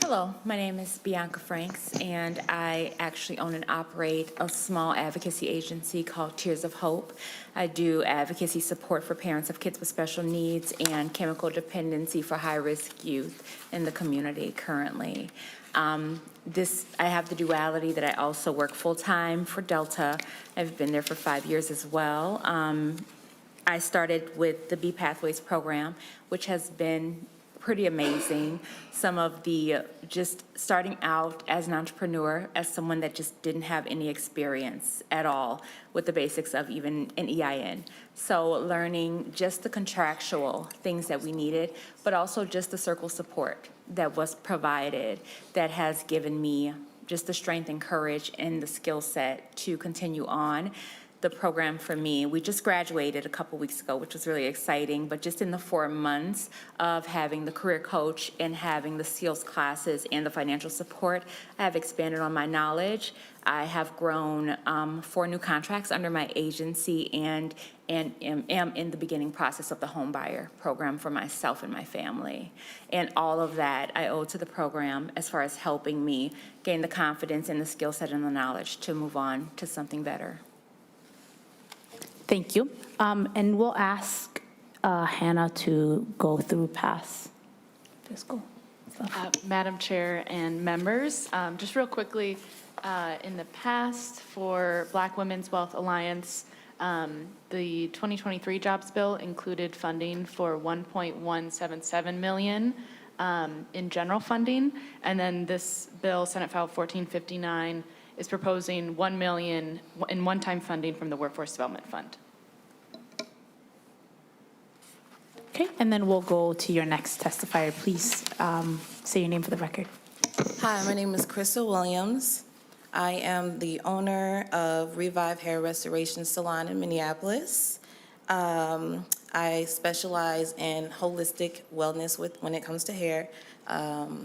Hello, my name is Bianca Franks, and I actually own and operate a small advocacy agency called Tears of Hope. I do advocacy support for parents of kids with special needs and chemical dependency for high-risk youth in the community currently. I have the duality that I also work full-time for Delta. I've been there for 5 years as well. I started with the B Pathways program, which has been pretty amazing. Some of the, just starting out as an entrepreneur, as someone that just didn't have any experience at all with the basics of even an EIN. So learning just the contractual things that we needed, but also just the circle support that was provided that has given me just the strength and courage and the skill set to continue on. The program for me, we just graduated a couple weeks ago, which was really exciting, but just in the 4 months of having the career coach and having the skills classes and the financial support, I have expanded on my knowledge. I have grown 4 new contracts under my agency and am in the beginning process of the home buyer program for myself and my family. And all of that I owe to the program as far as helping me gain the confidence and the skill set and the knowledge to move on to something better. Thank you. And we'll ask Hannah to go through past fiscal stuff. Madam Chair and members, just real quickly, in the past for Black Women's Wealth Alliance, the 2023 jobs bill included funding for $1.177 million in general funding, and then this bill, Senate File 1459, is proposing $1 million in one-time funding from the Workforce Development Fund. Okay, and then we'll go to your next testifier. Please say your name for the record. Hi, my name is Crystal Williams. I am the owner of Revive Hair Restoration Salon in Minneapolis. I specialize in holistic wellness when it comes to hair.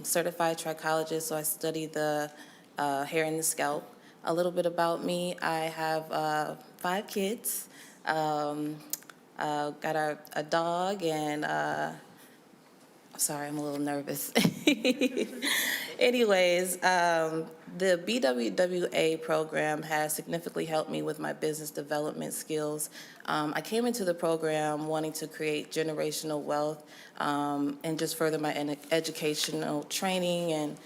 Certified trichologist, so I study the hair and the scalp. A little bit about me, I have 5 kids. Got a dog and, sorry, I'm a little nervous. Anyways, the BWWA program has significantly helped me with my business development skills. I came into the program wanting to create generational wealth and just further my educational training and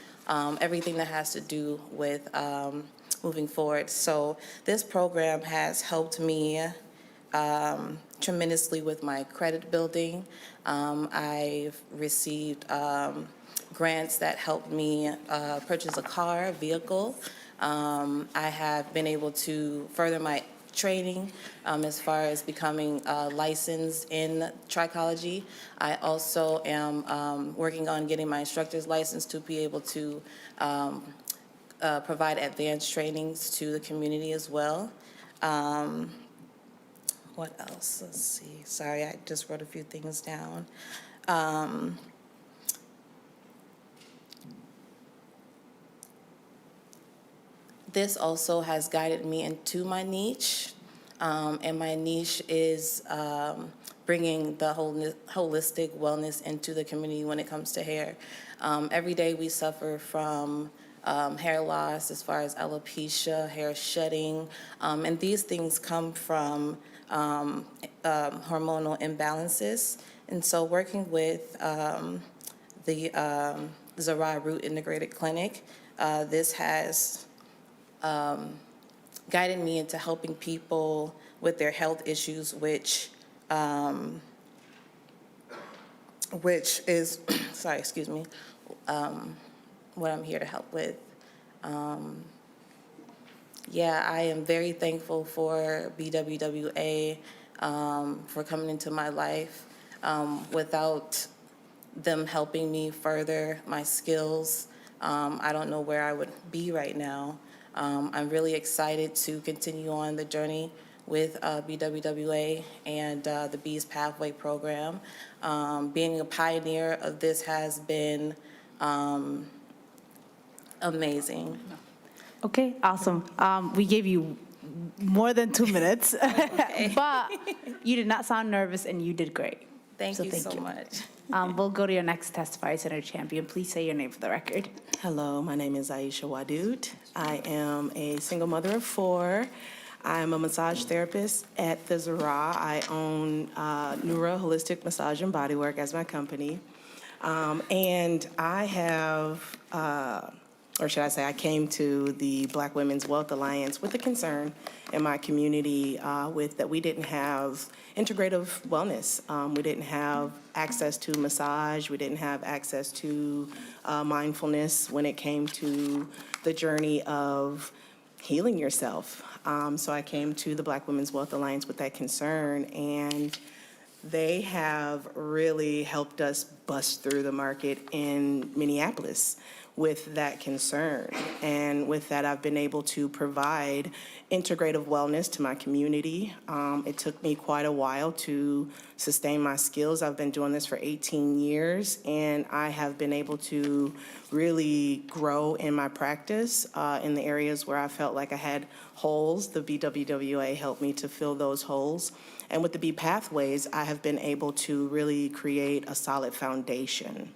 everything that has to do with moving forward. So this program has helped me tremendously with my credit building. I've received grants that helped me purchase a car, a vehicle. I have been able to further my training as far as becoming licensed in trichology. I also am working on getting my instructor's license to be able to provide advanced trainings to the community as well. What else? Let's see. Sorry, I just wrote a few things down. This also has guided me into my niche. and my niche is bringing the holistic wellness into the community when it comes to hair. Every day we suffer from hair loss as far as alopecia, hair shedding, and these things come from hormonal imbalances. And so working with the Zara Root Integrated Clinic, this has guided me into helping people with their health issues, which is, sorry, excuse me, what I'm here to help with. Yeah, I am very thankful for BWWA for coming into my life. Without them helping me further my skills, I don't know where I would be right now. I'm really excited to continue on the journey with BWWA and the Bees Pathway program. Being a pioneer of this has been amazing. Okay, awesome. We gave you more than 2 minutes, but you did not sound nervous and you did great. Thank you so much. We'll go to your next testifier, Senator Champion. Please say your name for the record. Hello, my name is Aisha Wadood. I am a single mother of 4. I'm a massage therapist at the Zara. I own Neuro Holistic Massage and Bodywork as my company. And I have, or should I say, I came to the Black Women's Wealth Alliance with a concern in my community with that we didn't have integrative wellness. We didn't have access to massage. We didn't have access to mindfulness when it came to the journey of healing yourself. So I came to the Black Women's Wealth Alliance with that concern, and they have really helped us bust through the market in Minneapolis with that concern. And with that, I've been able to provide integrative wellness to my community. It took me quite a while to sustain my skills. I've been doing this for 18 years, and I have been able to really grow in my practice in the areas where I felt like I had holes. The BWWA helped me to fill those holes. And with the B Pathways, I have been able to really create a solid foundation.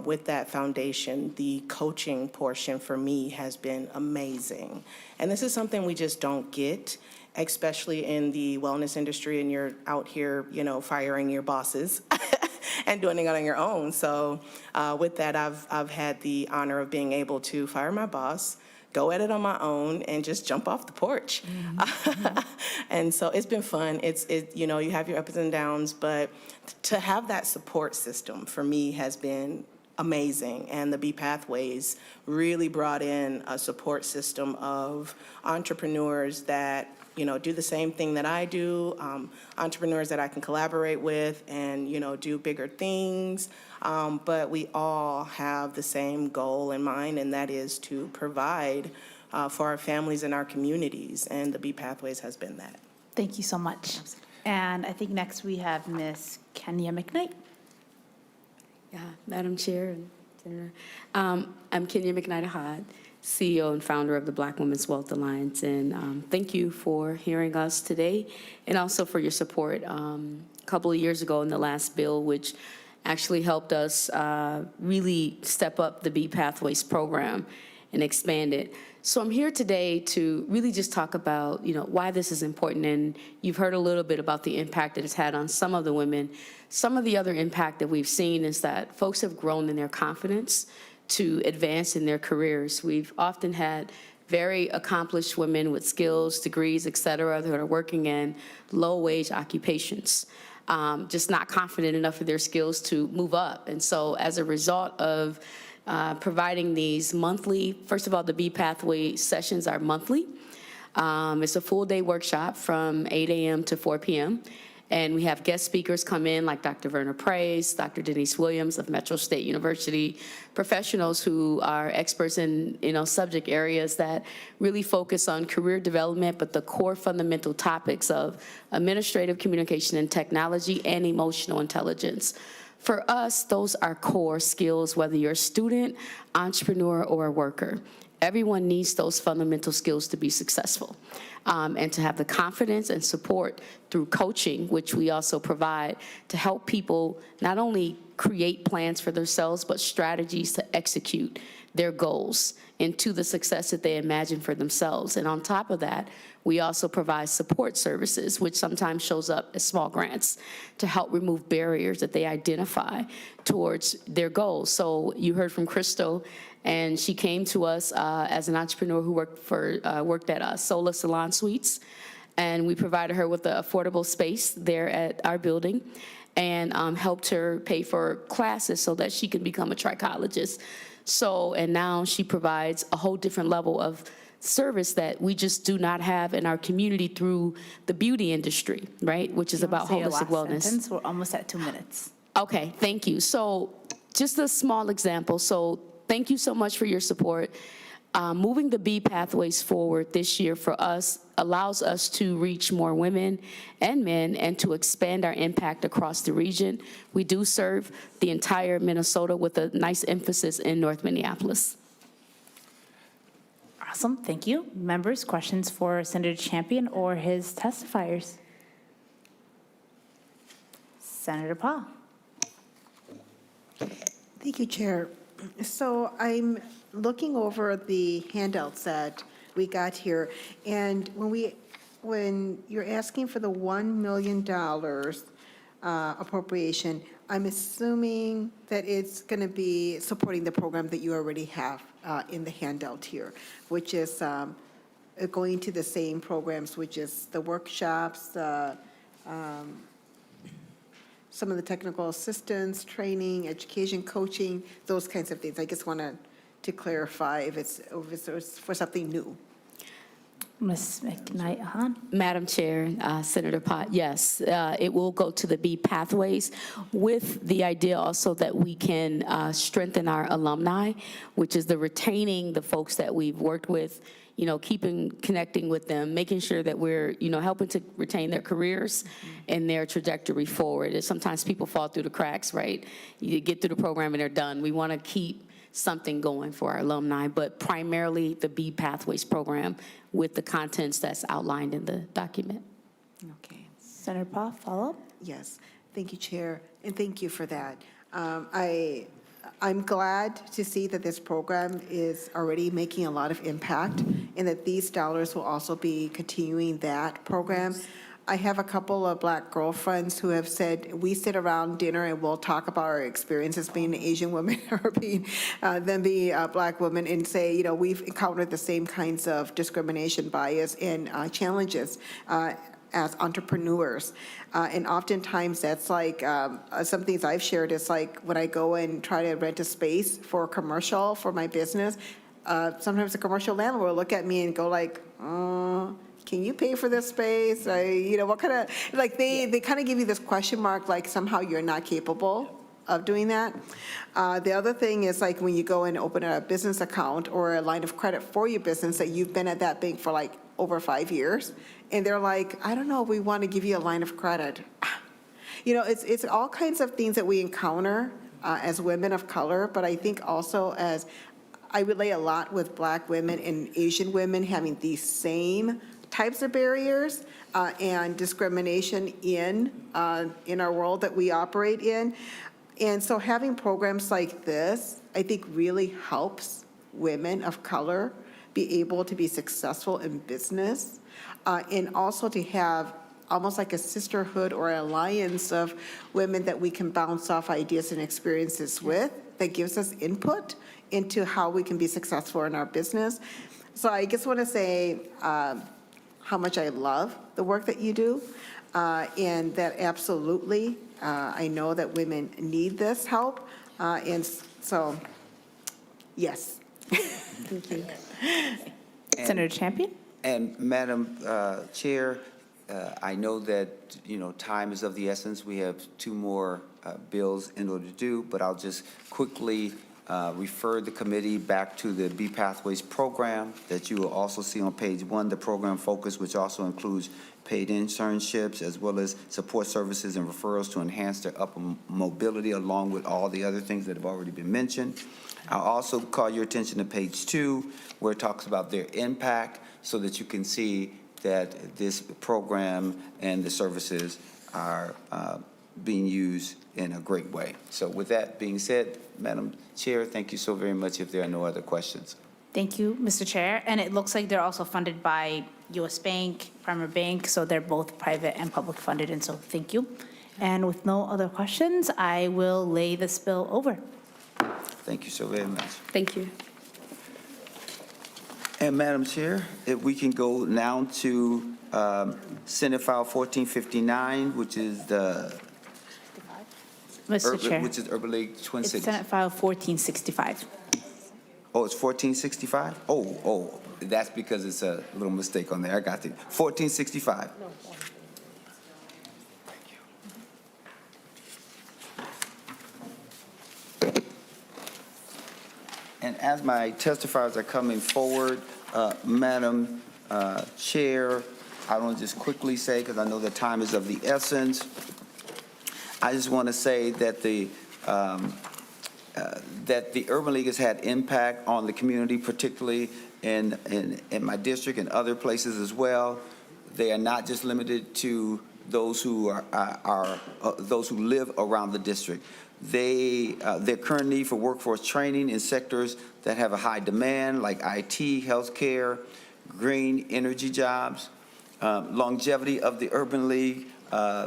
With that foundation, the coaching portion for me has been amazing. And this is something we just don't get, especially in the wellness industry, and you're out here, you know, firing your bosses and doing it on your own. So with that, I've had the honor of being able to fire my boss, go at it on my own, and just jump off the porch. And so it's been fun. You know, you have your ups and downs, but to have that support system for me has been amazing. And the B Pathways really brought in a support system of entrepreneurs that, you know, do the same thing that I do, entrepreneurs that I can collaborate with and, you know, do bigger things. But we all have the same goal in mind, and that is to provide for our families and our communities, and the B Pathways has been that. Thank you so much. And I think next we have Ms. Kenya McKnight. Yeah, Madam Chair and Senator. I'm Kenya McKnight-Ahad, CEO and founder of the Black Women's Wealth Alliance, and thank you for hearing us today and also for your support a couple of years ago in the last bill, which actually helped us really step up the B Pathways program and expand it. So I'm here today to really just talk about, you know, why this is important. And you've heard a little bit about the impact that it's had on some of the women. Some of the other impact that we've seen is that folks have grown in their confidence to advance in their careers. We've often had very accomplished women with skills, degrees, et cetera, that are working in low-wage occupations, just not confident enough of their skills to move up. And so as a result of providing these monthly, first of all, the B Pathway sessions are monthly. It's a full-day workshop from 8 a.m. to 4 p.m. And we have guest speakers come in like Dr. Verna Praise, Dr. Denise Williams of Metro State University, professionals who are experts in, you know, subject areas that really focus on career development, but the core fundamental topics of administrative communication and technology and emotional intelligence. For us, those are core skills, whether you're a student, entrepreneur, or a worker. Everyone needs those fundamental skills to be successful, and to have the confidence and support through coaching, which we also provide to help people not only create plans for themselves, but strategies to execute their goals into the success that they imagine for themselves. And on top of that, we also provide support services, which sometimes shows up as small grants to help remove barriers that they identify towards their goals. So you heard from Crystal, and she came to us as an entrepreneur who worked at Sola Salon Suites, and we provided her with an affordable space there at our building, and helped her pay for classes so that she can become a trichologist. So, and now she provides a whole different level of service that we just do not have in our community through the beauty industry, right? Which is about holistic wellness. Sentence? We're almost at 2 minutes. Okay, thank you. So just a small example. So thank you so much for your support. Moving the B pathways forward this year for us allows us to reach more women and men and to expand our impact across the region. We do serve the entire Minnesota with a nice emphasis in North Minneapolis. Awesome, thank you. Members, questions for Senator Champion or his testifiers? Senator Paul. Thank you, Chair. So I'm looking over the handouts that we got here, and when you're asking for the $1 million appropriation, I'm assuming that it's going to be supporting the program that you already have in the handout here, which is going to the same programs, which is the workshops, some of the technical assistance, training, education, coaching, those kinds of things. I just wanted to clarify if it's for something new. Ms. McKnight-Hahn. Madam Chair, Senator Pott, yes, it will go to the B pathways with the idea also that we can strengthen our alumni, which is the retaining the folks that we've worked with, you know, connecting with them, making sure that we're, you know, helping to retain their careers and their trajectory forward. And sometimes people fall through the cracks, right? You get through the program and they're done. We want to keep something going for our alumni, but primarily the B Pathways program with the contents that's outlined in the document. Okay. Senator Paul, follow up? Yes, thank you, Chair, and thank you for that. I'm glad to see that this program is already making a lot of impact and that these dollars will also be continuing that program. I have a couple of Black girlfriends who have said, we sit around dinner and we'll talk about our experiences being Asian women or being Black women, and say, you know, we've encountered the same kinds of discrimination, bias, and challenges as entrepreneurs. And oftentimes that's like, some things I've shared is like when I go and try to rent a space for a commercial for my business, sometimes the commercial landlord will look at me and go like, can you pay for this space? You know, what kind of, like they kind of give you this question mark, like somehow you're not capable of doing that. The other thing is like when you go and open a business account or a line of credit for your business that you've been at that bank for like over 5 years, and they're like, I don't know, we want to give you a line of credit. You know, it's all kinds of things that we encounter as women of color, but I think also as, I relate a lot with Black women and Asian women having these same types of barriers and discrimination in our world that we operate in. And so having programs like this, I think really helps women of color be able to be successful in business, and also to have almost like a sisterhood or an alliance of women that we can bounce off ideas and experiences with that gives us input into how we can be successful in our business. So I just want to say how much I love the work that you do, and that absolutely I know that women need this help, and so yes. Thank you. Senator Champion? And Madam Chair, I know that, you know, time is of the essence. We have 2 more bills in order to do, but I'll just quickly refer the committee back to the B Pathways program that you will also see on page 1, the program focus, which also includes paid internships as well as support services and referrals to enhance their upper mobility, along with all the other things that have already been mentioned. I'll also call your attention to page 2, where it talks about their impact, so that you can see that this program and the services are being used in a great way. So with that being said, Madam Chair, thank you so very much if there are no other questions. Thank you, Mr. Chair. And it looks like they're also funded by U.S. Bank, Primary Bank, so they're both private and public funded, and so thank you. And with no other questions, I will lay this bill over. Thank you so very much. Thank you. And Madam Chair, if we can go now to Senate File 1459, which is the Mr. Chair, which is Urban League Twin it's Cities. Senate File 1465. Oh, it's 1465? Oh, that's because it's a little mistake on there. I got it. 1465. And as my testifiers are coming forward, Madam Chair, I want to just quickly say, because I know the time is of the essence, I just want to say that the Urban League has had impact on the community, particularly in my district and other places as well. They are not just limited to those who are those who live around the district. Their current need for workforce training in sectors that have a high demand, like IT, healthcare, green energy jobs, longevity of the Urban League,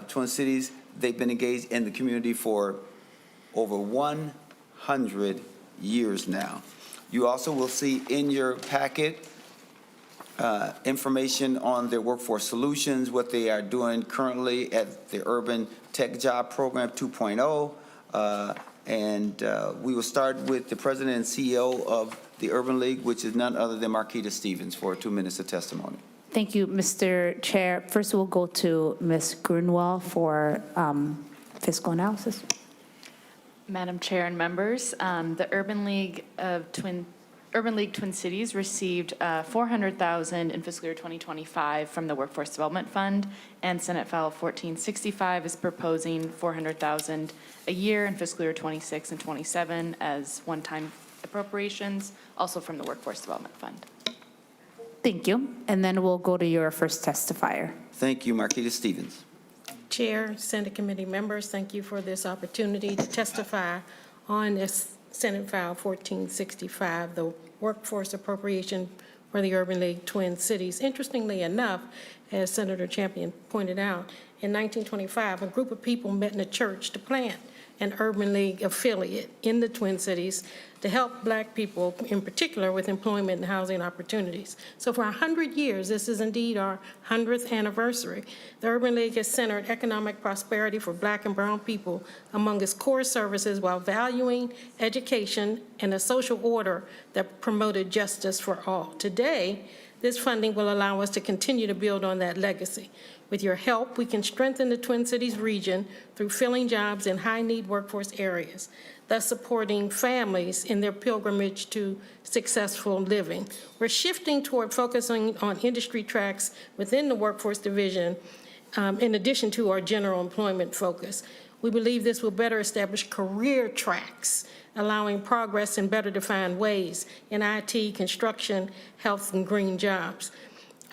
Twin Cities. They've been engaged in the community for over 100 years now. You also will see in your packet information on their workforce solutions, what they are doing currently at the Urban Tech Job Program 2.0. And we will start with the president and CEO of the Urban League, which is none other than Marquita Stevens, for 2 minutes of testimony. Thank you, Mr. Chair. First, we'll go to Ms. Grunwald for fiscal analysis. Madam Chair and members, the Urban League Twin Cities received $400,000 in fiscal year 2025 from the Workforce Development Fund, and Senate File 1465 is proposing $400,000 a year in fiscal year 26 and 27 as one-time appropriations, also from the Workforce Development Fund. Thank you. And then we'll go to your first testifier. Thank you, Marquita Stevens. Chair, Senate committee members, thank you for this opportunity to testify on this Senate File 1465, the workforce appropriation for the Urban League Twin Cities. Interestingly enough, as Senator Champion pointed out, in 1925, a group of people met in a church to plant an Urban League affiliate in the Twin Cities to help Black people, in particular, with employment and housing opportunities. So for 100 years, this is indeed our 100th anniversary. The Urban League has centered economic prosperity for Black and brown people among its core services while valuing education and a social order that promoted justice for all. Today, this funding will allow us to continue to build on that legacy. With your help, we can strengthen the Twin Cities region through filling jobs in high-need workforce areas, thus supporting families in their pilgrimage to successful living. We're shifting toward focusing on industry tracks within the workforce division, in addition to our general employment focus. We believe this will better establish career tracks, allowing progress in better defined ways in IT, construction, health, and green jobs.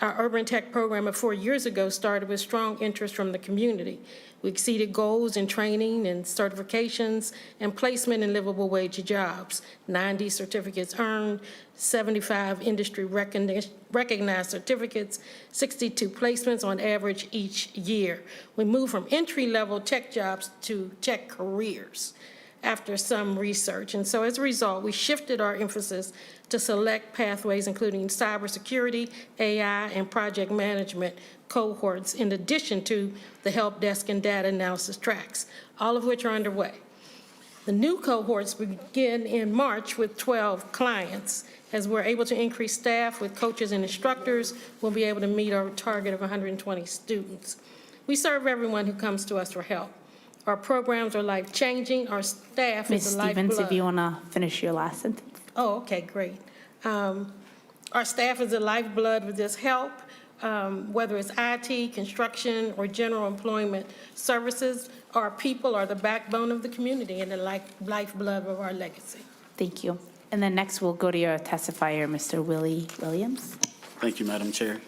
Our Urban Tech program of 4 years ago started with strong interest from the community. We exceeded goals in training and certifications and placement in livable wage jobs. 90 certificates earned, 75 industry recognized certificates, 62 placements on average each year. We moved from entry-level tech jobs to tech careers after some research. And so as a result, we shifted our emphasis to select pathways including cybersecurity, AI, and project management cohorts, in addition to the help desk and data analysis tracks, all of which are underway. The new cohorts begin in March with 12 clients. As we're able to increase staff with coaches and instructors, we'll be able to meet our target of 120 students. We serve everyone who comes to us for help. Our programs are life-changing. Our staff is the lifeblood. Ms. Stevens, if you want to finish your last sentence. Oh, okay, great. Our staff is the lifeblood with this help, whether it's IT, construction, or general employment services. Our people are the backbone of the community and the lifeblood of our legacy. Thank you. And then next, we'll go to your testifier, Mr. Willie Williams. Thank you, Madam Chair.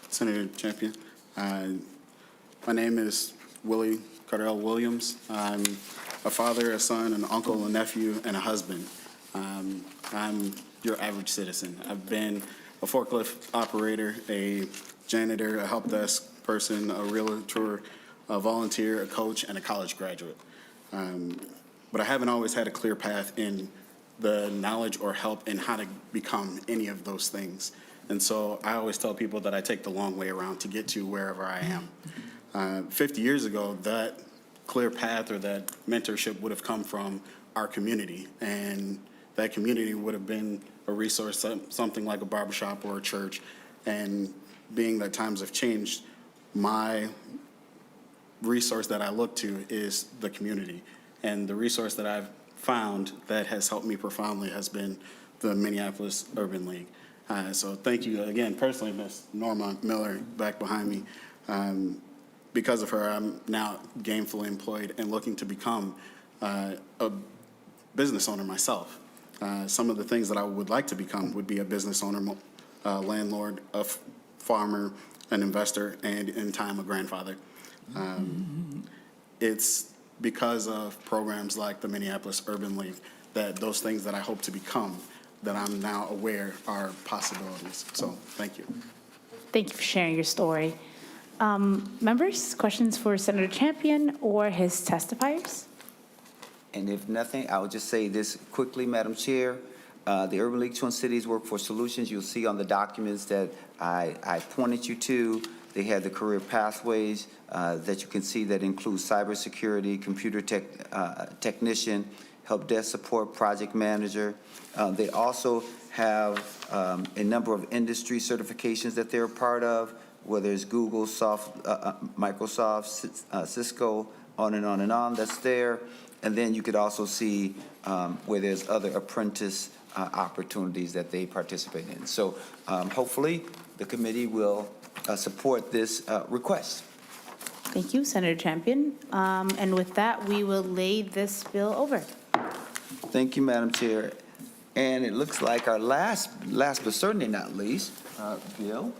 Senator Champion. My name is Willie Cardell Williams. I'm a father, a son, an uncle, a nephew, and a husband. I'm your average citizen. I've been a forklift operator, a janitor, a help desk person, a realtor, a volunteer, a coach, and a college graduate. But I haven't always had a clear path in the knowledge or help in how to become any of those things. And so I always tell people that I take the long way around to get to wherever I am. 50 years ago, that clear path or that mentorship would have come from our community. And that community would have been a resource, something like a barbershop or a church. And being that times have changed, my resource that I look to is the community. And the resource that I've found that has helped me profoundly has been the Minneapolis Urban League. So thank you again, personally, Ms. Norma Miller back behind me. Because of her, I'm now gainfully employed and looking to become a business owner myself. Some of the things that I would like to become would be a business owner, landlord, a farmer, an investor, and in time, a grandfather. It's because of programs like the Minneapolis Urban League that those things that I hope to become, that I'm now aware are possibilities. So thank you. Thank you for sharing your story. Members, questions for Senator Champion or his testifiers? And if nothing, I will just say this quickly, Madam Chair. The Urban League Twin Cities Workforce Solutions, you'll see on the documents that I pointed you to, they have the career pathways that you can see that include cybersecurity, computer technician, help desk support, project manager. They also have a number of industry certifications that they're a part of, whether it's Google, Microsoft, Cisco, on and on and on, that's there. And then you could also see where there's other apprentice opportunities that they participate in. So hopefully the committee will support this request. Thank you, Senator Champion. And with that, we will lay this bill over. Thank you, Madam Chair. And it looks like our last but certainly not least, bill.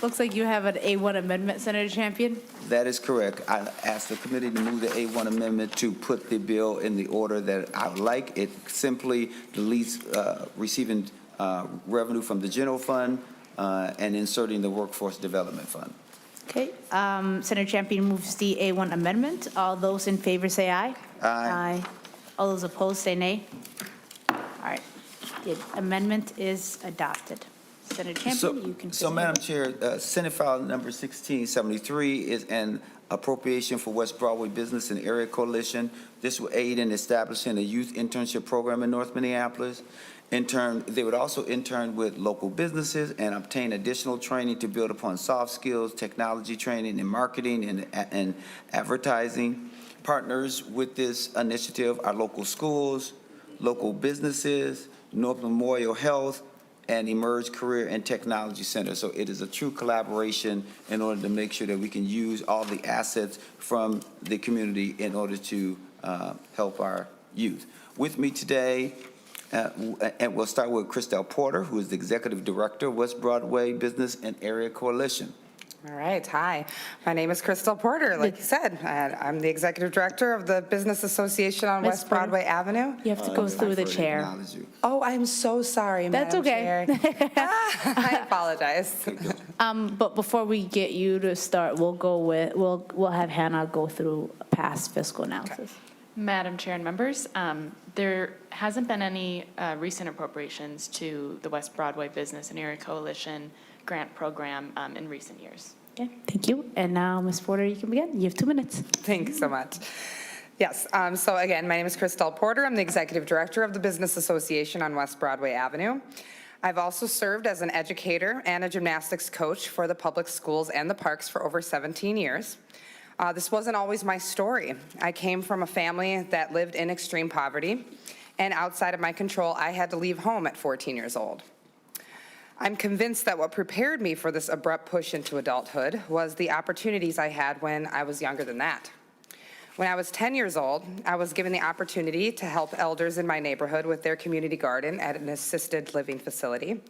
Looks like you have an A1 amendment, Senator Champion. That is correct. I asked the committee to move the A1 amendment to put the bill in the order that I would like. It simply deletes receiving revenue from the general fund and inserting the workforce development fund. Okay, Senator Champion moves the A1 amendment. All those in favor say aye. Aye. All those opposed say nay. All right, the amendment is adopted. Senator Champion, you can. So, Madam Chair, Senate File number 1673 is an appropriation for West Broadway Business and Area Coalition. This will aid in establishing a youth internship program in North Minneapolis. In turn, they would also intern with local businesses and obtain additional training to build upon soft skills, technology training, and marketing and advertising. Partners with this initiative are local schools, local businesses, North Memorial Health, and Emerge Career and Technology Center. So it is a true collaboration in order to make sure that we can use all the assets from the community in order to help our youth. With me today, and we'll start with Christelle Porter, who is the Executive Director of West Broadway Business and Area Coalition. All right, hi. My name is Christelle Porter, like you said. I'm the Executive Director of the Business Association on West Broadway Avenue. You have to go through the chair. Oh, I'm so sorry, That's Madam okay. Chair. I apologize. But before we get you to start, we'll have Hannah go through past fiscal analysis. Madam Chair and members, there hasn't been any recent appropriations to the West Broadway Business and Area Coalition grant program in recent years. Okay, thank you. And now, Ms. Porter, you can begin. You have 2 minutes. Thank you so much. Yes, so again, my name is Christelle Porter. I'm the Executive Director of the Business Association on West Broadway Avenue. I've also served as an educator and a gymnastics coach for the public schools and the parks for over 17 years. This wasn't always my story. I came from a family that lived in extreme poverty, and outside of my control, I had to leave home at 14 years old. I'm convinced that what prepared me for this abrupt push into adulthood was the opportunities I had when I was younger than that. When I was 10 years old, I was given the opportunity to help elders in my neighborhood with their community garden at an assisted living facility.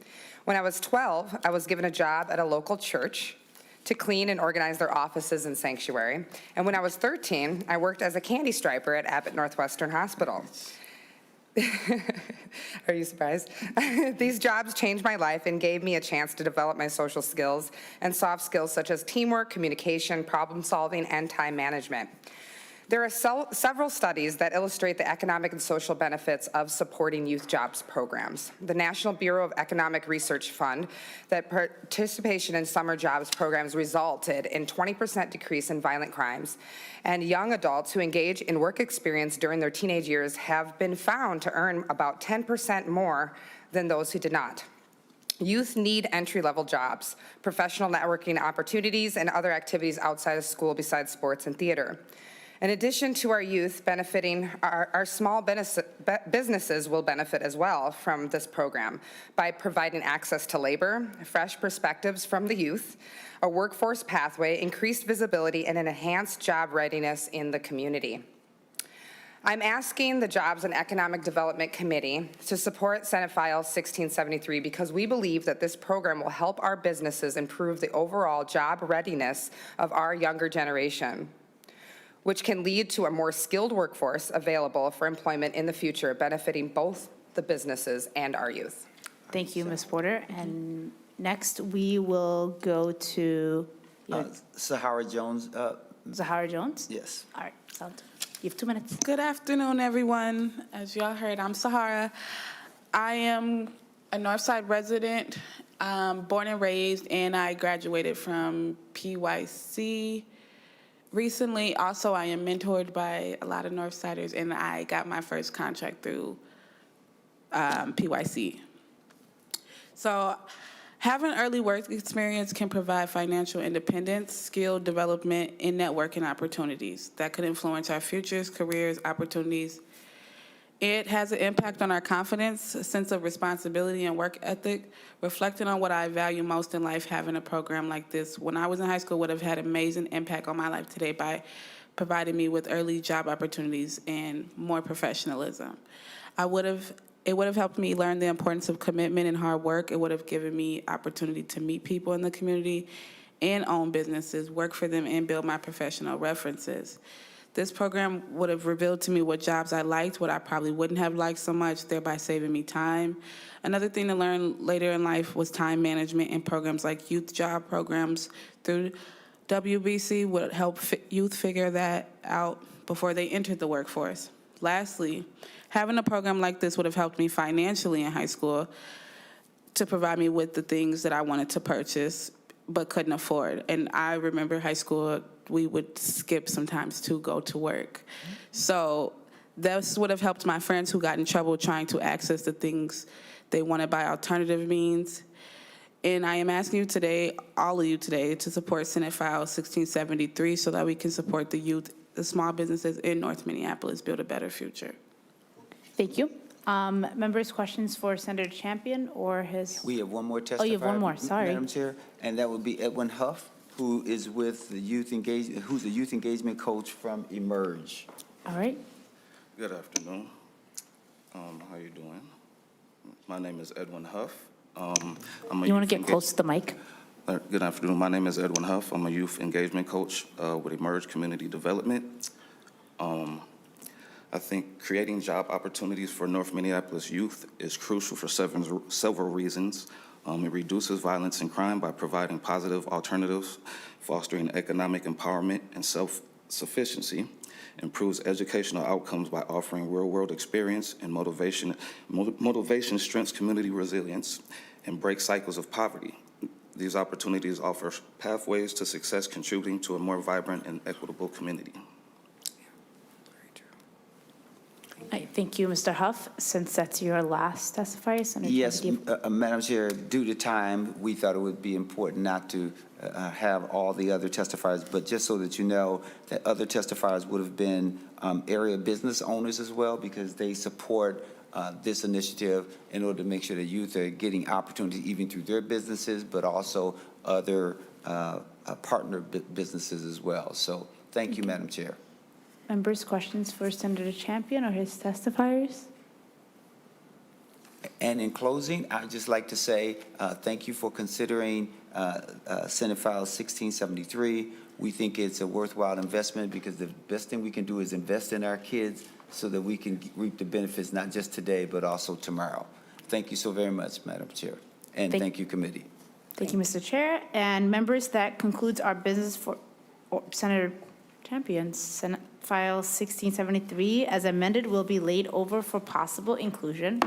When I was 12, I was given a job at a local church to clean and organize their offices and sanctuary. And when I was 13, I worked as a candy striper at Abbott Northwestern Hospital. Are you surprised? These jobs changed my life and gave me a chance to develop my social skills and soft skills such as teamwork, communication, problem solving, and time management. There are several studies that illustrate the economic and social benefits of supporting youth jobs programs. The National Bureau of Economic Research found that participation in summer jobs programs resulted in 20% decrease in violent crimes, and young adults who engage in work experience during their teenage years have been found to earn about 10% more than those who did not. Youth need entry-level jobs, professional networking opportunities, and other activities outside of school besides sports and theater. In addition to our youth benefiting, our small businesses will benefit as well from this program by providing access to labor, fresh perspectives from the youth, a workforce pathway, increased visibility, and an enhanced job readiness in the community. I'm asking the Jobs and Economic Development Committee to support Senate File 1673 because we believe that this program will help our businesses improve the overall job readiness of our younger generation, which can lead to a more skilled workforce available for employment in the future, benefiting both the businesses and our youth. Thank you, Ms. Porter. And next, we will go to Sahara Jones. Zahara Jones? Yes. All right, sound. You have 2 minutes. Good afternoon, everyone. As y'all heard, I'm Sahara. I am a Northside resident, born and raised, and I graduated from PYC. Recently, also, I am mentored by a lot of Northsiders, and I got my first contract through PYC. So having early work experience can provide financial independence, skill development, and networking opportunities that could influence our futures, careers, opportunities. It has an impact on our confidence, a sense of responsibility, and work ethic. Reflecting on what I value most in life, having a program like this when I was in high school would have had amazing impact on my life today by providing me with early job opportunities and more professionalism. It would have helped me learn the importance of commitment and hard work. It would have given me opportunity to meet people in the community and own businesses, work for them, and build my professional references. This program would have revealed to me what jobs I liked, what I probably wouldn't have liked so much, thereby saving me time. Another thing to learn later in life was time management, and programs like youth job programs through WBC would help youth figure that out before they entered the workforce. Lastly, having a program like this would have helped me financially in high school to provide me with the things that I wanted to purchase but couldn't afford. And I remember high school, we would skip sometimes to go to work. So this would have helped my friends who got in trouble trying to access the things they wanted by alternative means. And I am asking you today, all of you today, to support Senate File 1673 so that we can support the youth, the small businesses in North Minneapolis, build a better future. Thank you. Members, questions for Senator Champion or his? We have one more testifier. Oh, you have one more, sorry. Madam Chair, and that would be Edwin Huff, who is with the youth engagement, who's a youth engagement coach from Emerge. All right. Good afternoon. How you doing? My name is Edwin Huff. You want to get close to the mic? Good afternoon. My name is Edwin Huff. I'm a youth engagement coach with Emerge Community Development. I think creating job opportunities for North Minneapolis youth is crucial for several reasons. It reduces violence and crime by providing positive alternatives, fostering economic empowerment and self-sufficiency, improves educational outcomes by offering real-world experience and motivation strengthens community resilience, and breaks cycles of poverty. These opportunities offer pathways to success, contributing to a more vibrant and equitable community. Thank you, Mr. Huff. Since that's your last testifier, Senator. Yes, Madam Chair, due to time, we thought it would be important not to have all the other testifiers, but just so that you know that other testifiers would have been area business owners as well, because they support this initiative in order to make sure that youth are getting opportunities even through their businesses, but also other partner businesses as well. So thank you, Madam Chair. Members, questions for Senator Champion or his testifiers? And in closing, I'd just like to say thank you for considering Senate File 1673. We think it's a worthwhile investment because the best thing we can do is invest in our kids so that we can reap the benefits not just today, but also tomorrow. Thank you so very much, Madam Chair. And thank you, committee. Thank you, Mr. Chair. And members, that concludes our business for Senator Champion. Senate File 1673, as amended, will be laid over for possible inclusion.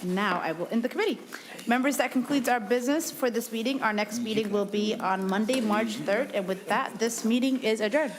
Now I will end the committee. Members, that concludes our business for this meeting. Our next meeting will be on Monday, March 3rd. And with that, this meeting is adjourned.